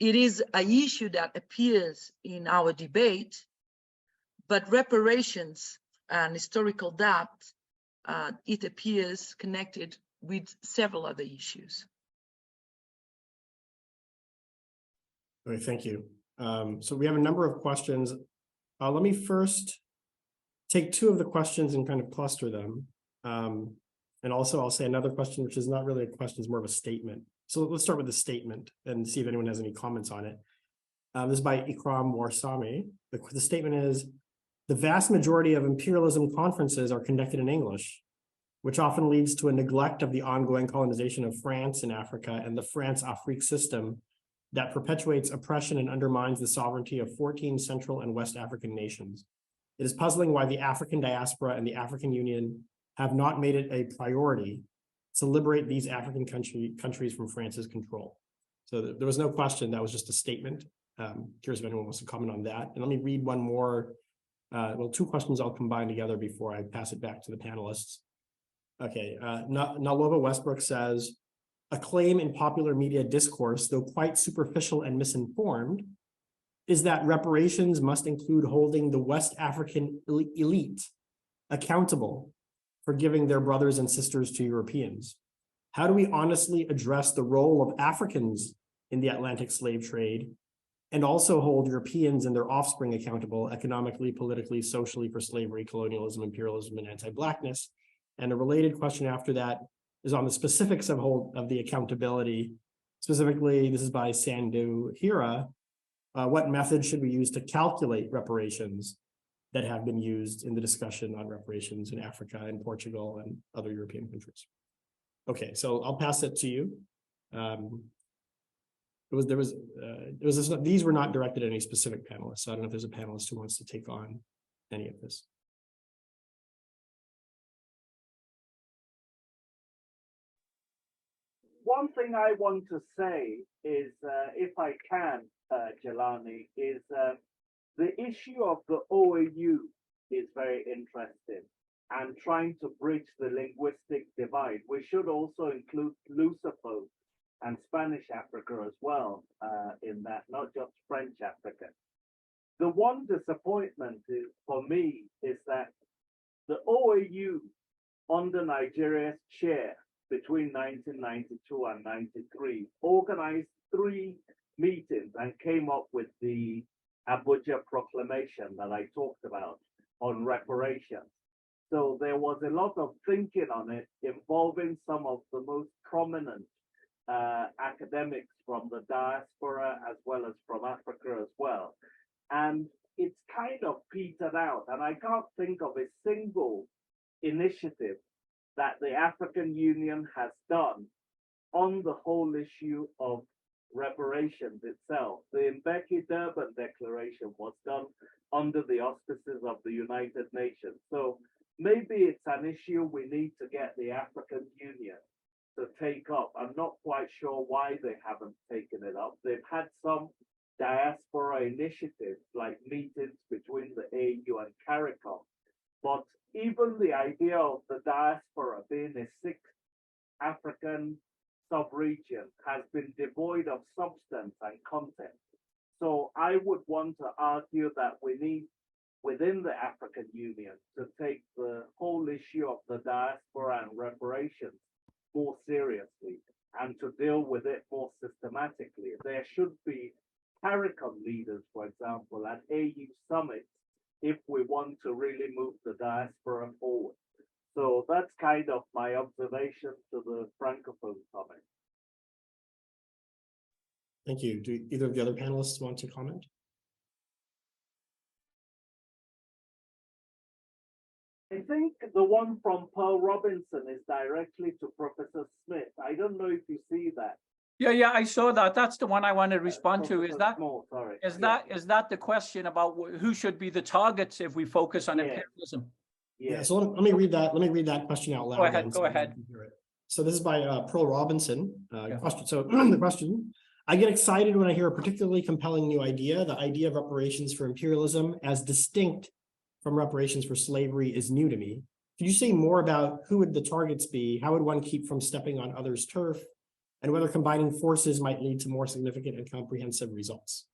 it is an issue that appears in our debate, but reparations and historical debt, it appears connected with several other issues. Okay, thank you. So we have a number of questions. Let me first take two of the questions and kind of cluster them. And also I'll say another question, which is not really a question, it's more of a statement. So let's start with the statement and see if anyone has any comments on it. This is by Ikram Warsame. The statement is, the vast majority of imperialism conferences are conducted in English, which often leads to a neglect of the ongoing colonization of France in Africa and the France-Afrique system that perpetuates oppression and undermines the sovereignty of 14 Central and West African nations. It is puzzling why the African diaspora and the African Union have not made it a priority to liberate these African countries from France's control. So there was no question, that was just a statement. Curious if anyone wants to comment on that. And let me read one more, well, two questions I'll combine together before I pass it back to the panelists. Okay, Nalova Westbrook says, a claim in popular media discourse, though quite superficial and misinformed, is that reparations must include holding the West African elite accountable for giving their brothers and sisters to Europeans. How do we honestly address the role of Africans in the Atlantic slave trade and also hold Europeans and their offspring accountable economically, politically, socially for slavery, colonialism, imperialism, and anti-Blackness? And a related question after that is on the specifics of the accountability. Specifically, this is by Sandhu Hira. What methods should we use to calculate reparations that have been used in the discussion on reparations in Africa and Portugal and other European countries? Okay, so I'll pass it to you. These were not directed at any specific panelists, so I don't know if there's a panelist who wants to take on any of this. one thing I want to say is, if I can, Jelani, is the issue of the OAU is very interesting and trying to bridge the linguistic divide. We should also include Lusophone and Spanish Africa as well in that, not just French Africa. The one disappointment is, for me, is that the OAU under Nigeria's chair between 1992 and 93 organized 3 meetings and came up with the Abuja Proclamation that I talked about on reparations. So there was a lot of thinking on it involving some of the most prominent academics from the diaspora as well as from Africa as well. And it's kind of petered out, and I can't think of a single initiative that the African Union has done on the whole issue of reparations itself. The Mbeki-Durban Declaration was done under the auspices of the United Nations. So maybe it's an issue we need to get the African Union to take up. I'm not quite sure why they haven't taken it up. They've had some diaspora initiatives like meetings between the AU and CARICOM, but even the idea of the diaspora being a 6th African sub-region has been devoid of substance and content. So I would want to argue that we need within the African Union to take the whole issue of the diaspora and reparations more seriously and to deal with it more systematically. There should be CARICOM leaders, for example, at AU summits if we want to really move the diaspora forward. So that's kind of my observation to the Francophone summit. Thank you. Do either of the other panelists want to comment? I think the one from Pearl Robinson is directly to Professor Smith. I don't know if you see that. Yeah, I saw that. That's the one I want to respond to. Is that Small, sorry. is that the question about who should be the targets if we focus on imperialism? Yeah. So let me read that question out loud. Go ahead. So this is by Pearl Robinson. Question. So the question: I get excited when I hear a particularly compelling new idea. The idea of reparations for imperialism as distinct from reparations for slavery is new to me. Could you say more about who would the targets be? How would one keep from stepping on others' turf? And whether combining forces might lead to more significant and comprehensive results.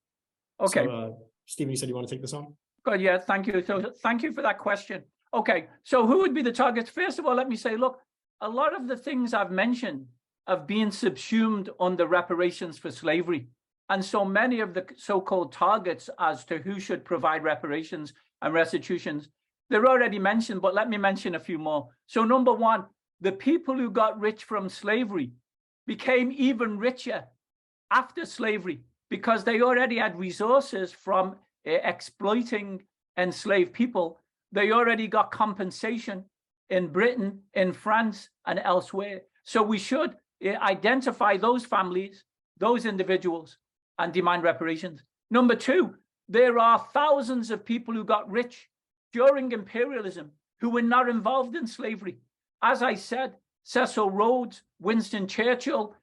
Okay. So, Stephen, you said you want to take this on? Good. Yeah. Thank you. So thank you for that question. Okay. So who would be the targets? First of all, let me say, look, a lot of the things I've mentioned have been subsumed under reparations for slavery. And so many of the so-called targets as to who should provide reparations and restitutions, they're already mentioned, but let me mention a few more. So number one, the people who got rich from slavery became even richer after slavery because they already had resources from exploiting enslaved people. They already got compensation in Britain, in France, and elsewhere. So we should identify those families, those individuals, and demand reparations. Number two, there are thousands of people who got rich during imperialism who were not involved in slavery. As I said, Cecil Rhodes, Winston Churchill,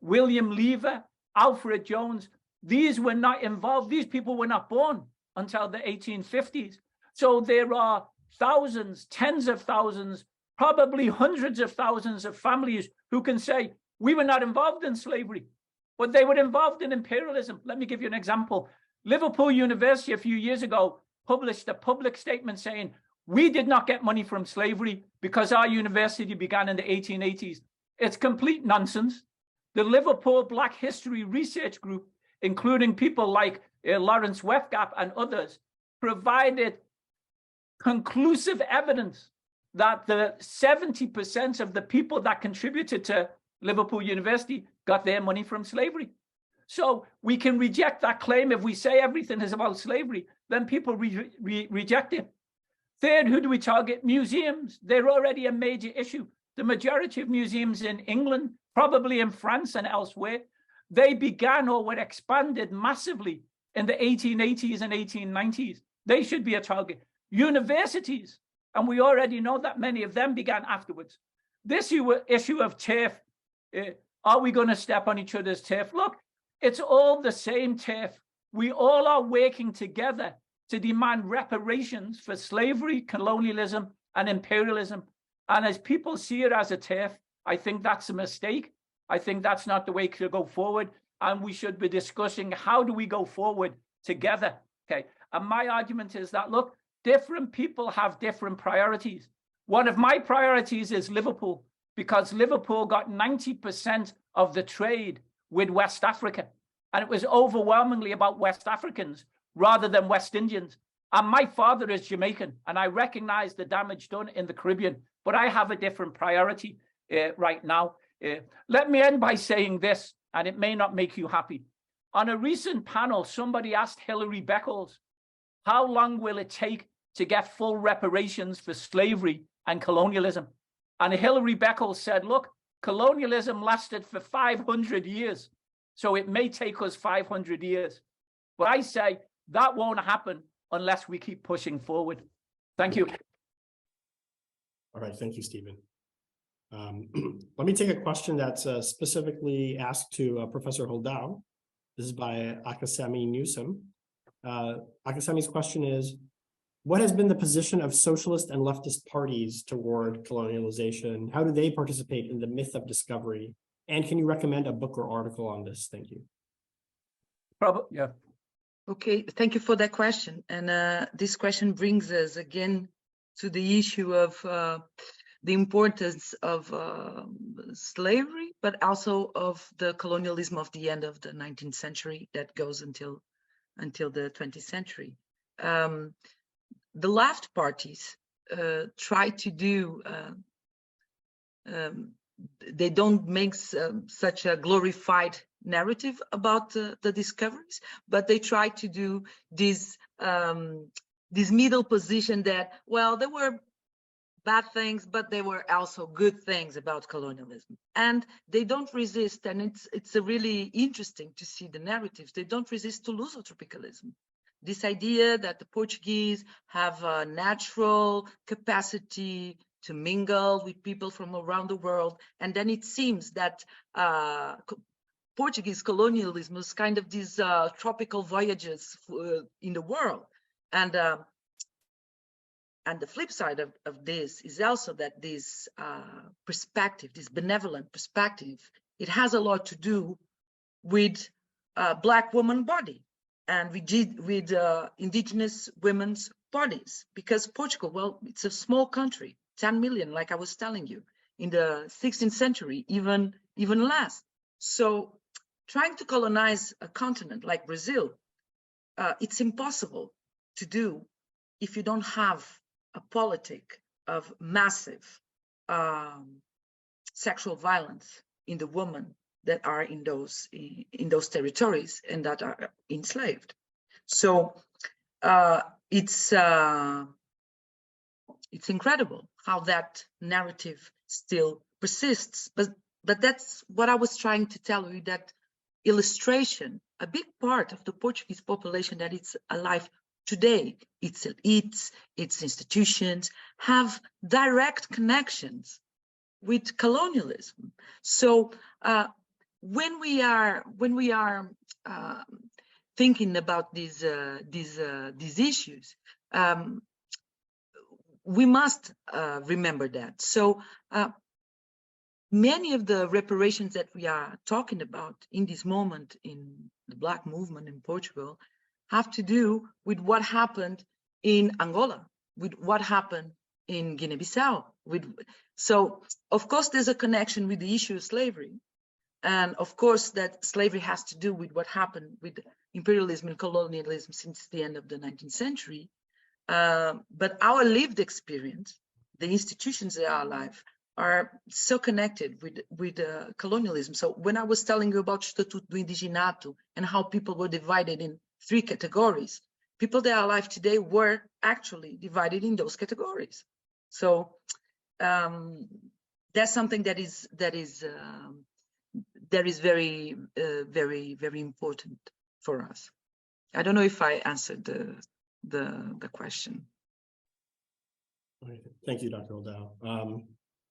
William Lever, Alfred Jones, these were not involved. These people were not born until the 1850s. So there are thousands, tens of thousands, probably hundreds of thousands of families who can say, we were not involved in slavery, but they were involved in imperialism. Let me give you an example. Liverpool University a few years ago published a public statement saying, we did not get money from slavery because our university began in the 1880s. It's complete nonsense. The Liverpool Black History Research Group, including people like Lawrence Wethgap and others, provided conclusive evidence that the 70% of the people that contributed to Liverpool University got their money from slavery. So we can reject that claim. If we say everything is about slavery, then people reject it. Third, who do we target? Museums. They're already a major issue. The majority of museums in England, probably in France and elsewhere, they began or were expanded massively in the 1880s and 1890s. They should be a target. Universities, and we already know that many of them began afterwards. This issue of turf, Are we going to step on each other's turf? Look, it's all the same turf. We all are working together to demand reparations for slavery, colonialism, and imperialism. And as people see it as a turf, I think that's a mistake. I think that's not the way to go forward. And we should be discussing how do we go forward together. Okay. And my argument is that, look, different people have different priorities. One of my priorities is Liverpool, because Liverpool got 90% of the trade with West Africa. And it was overwhelmingly about West Africans rather than West Indians. And my father is Jamaican, and I recognize the damage done in the Caribbean, but I have a different priority right now. Let me end by saying this, and it may not make you happy. On a recent panel, somebody asked Hilary Beckles, how long will it take to get full reparations for slavery and colonialism? And Hilary Beckles said, look, colonialism lasted for 500 years. So it may take us 500 years. But I say that won't happen unless we keep pushing forward. Thank you. All right, thank you, Stephen. Let me take a question that's specifically asked to Professor Roldão. This is by Akasemi Newsom. Akasemi's question is, what has been the position of socialist and leftist parties toward colonialization? How do they participate in the myth of discovery? And can you recommend a book or article on this? Thank you. Probably, yeah. Okay, thank you for that question. And this question brings us again to the issue of the importance of slavery, but also of the colonialism of the end of the 19th century that goes until the 20th century. The left parties try to do, they don't make such a glorified narrative about the discoveries, but they try to do this middle position that, well, there were bad things, but there were also good things about colonialism. And they don't resist, and it's a really interesting to see the narratives. They don't resist to Lusotropicalism. This idea that the Portuguese have a natural capacity to mingle with people from around the world. And then it seems that Portuguese colonialism was kind of these tropical voyages in the world. And the flip side of this is also that this perspective, this benevolent perspective, it has a lot to do with Black woman body and with indigenous women's bodies, because Portugal, well, it's a small country, 10 million, like I was telling you, in the 16th century, even less. So trying to colonize a continent like Brazil, it's impossible to do if you don't have a politic of massive sexual violence in the women that are in those territories and that are enslaved. So it's incredible how that narrative still persists. But that's what I was trying to tell you, that illustration, a big part of the Portuguese population that it's alive today, its elites, its institutions have direct connections with colonialism. So when we are thinking about these issues, we must remember that. So many of the reparations that we are talking about in this moment in the Black movement in Portugal have to do with what happened in Angola, with what happened in Guinea-Bissau. So, of course, there's a connection with the issue of slavery. And of course, that slavery has to do with what happened with imperialism and colonialism since the end of the 19th century. But our lived experience, the institutions that are alive, are so connected with colonialism. So when I was telling you about Estatuto do Indiginato and how people were divided in 3 categories, people that are alive today were actually divided in those categories. So that's something that is very, very, very important for us. I don't know if I answered the question. Thank you, Dr. Roldão.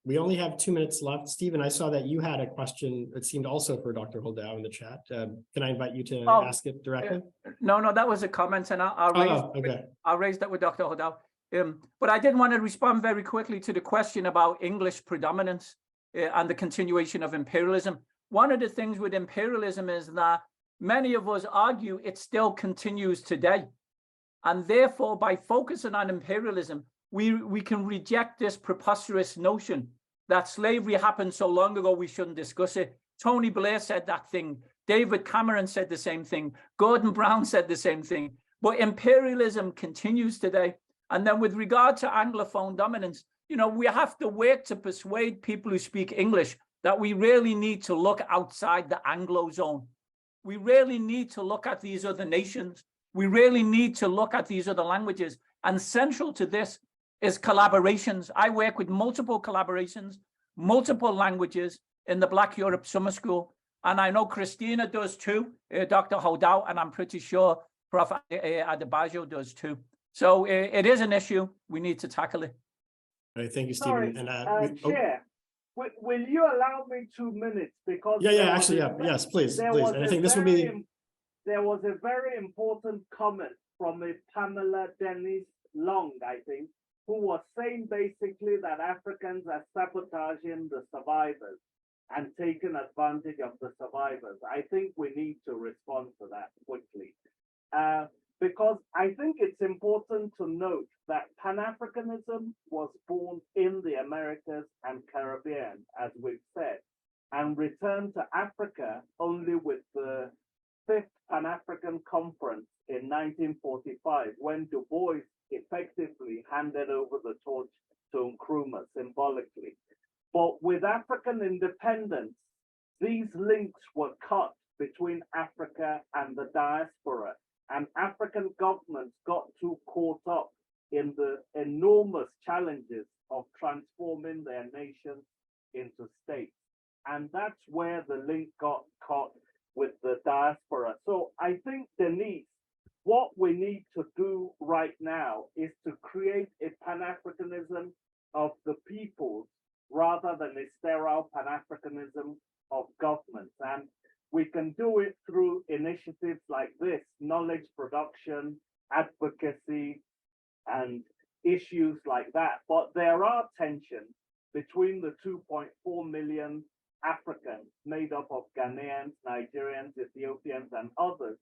We only have 2 minutes left. Stephen, I saw that you had a question. It seemed also for Dr. Roldão in the chat. Can I invite you to ask it directly? No, that was a comment, and I'll raise that with Dr. Roldão. But I did want to respond very quickly to the question about English predominance and the continuation of imperialism. One of the things with imperialism is that many of us argue it still continues today. And therefore, by focusing on imperialism, we can reject this preposterous notion that slavery happened so long ago, we shouldn't discuss it. Tony Blair said that thing. David Cameron said the same thing. Gordon Brown said the same thing. But imperialism continues today. And then with regard to Anglophone dominance, you know, we have to work to persuade people who speak English that we really need to look outside the Anglo zone. We really need to look at these other nations. We really need to look at these other languages. And central to this is collaborations. I work with multiple collaborations, multiple languages in the Black Europe Summer School. And I know Cristina does too, Dr. Roldão, and I'm pretty sure Prof. Adebajo does too. So it is an issue. We need to tackle it. All right, thank you, Stephen. Chair, will you allow me 2 minutes? Because yes, please. And I think this would be. There was a very important comment from a Pamela Dennis Long, I think, who was saying basically that Africans are sabotaging the survivors and taking advantage of the survivors. I think we need to respond to that quickly. Because I think it's important to note that Pan-Africanism was born in the Americas and Caribbean, as we've said, and returned to Africa only with the 5th Pan-African Conference in 1945, when Du Bois effectively handed over the torch to Nkrumah symbolically. But with African independence, these links were cut between Africa and the diaspora, and African governments got too caught up in the enormous challenges of transforming their nations into states. And that's where the link got caught with the diaspora. So I think, Denise, what we need to do right now is to create a Pan-Africanism of the peoples rather than a sterile Pan-Africanism of governments. And we can do it through initiatives like this, knowledge production, advocacy, and issues like that. But there are tensions between the 2.4 million Africans made up of Ghanaians, Nigerians, Ethiopians, and others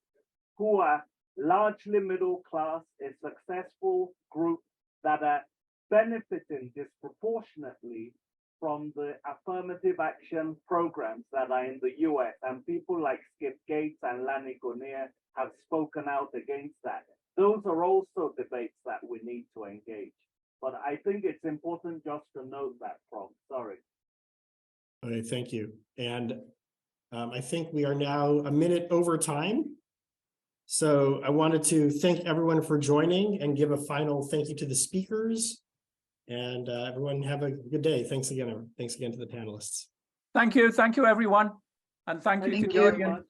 who are largely middle class, a successful group that are benefiting disproportionately from the affirmative action programs that are in the US, and people like Skip Gates and Lani Guinier have spoken out against that. Those are also debates that we need to engage. But I think it's important just to note that, Prof. Sorry. Okay, thank you. And I think we are now a minute over time. So I wanted to thank everyone for joining and give a final thank you to the speakers. And everyone have a good day. Thanks again to the panelists. Thank you, everyone. And thank you to the audience.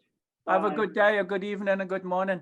Have a Bye. good day, a good evening, a good morning.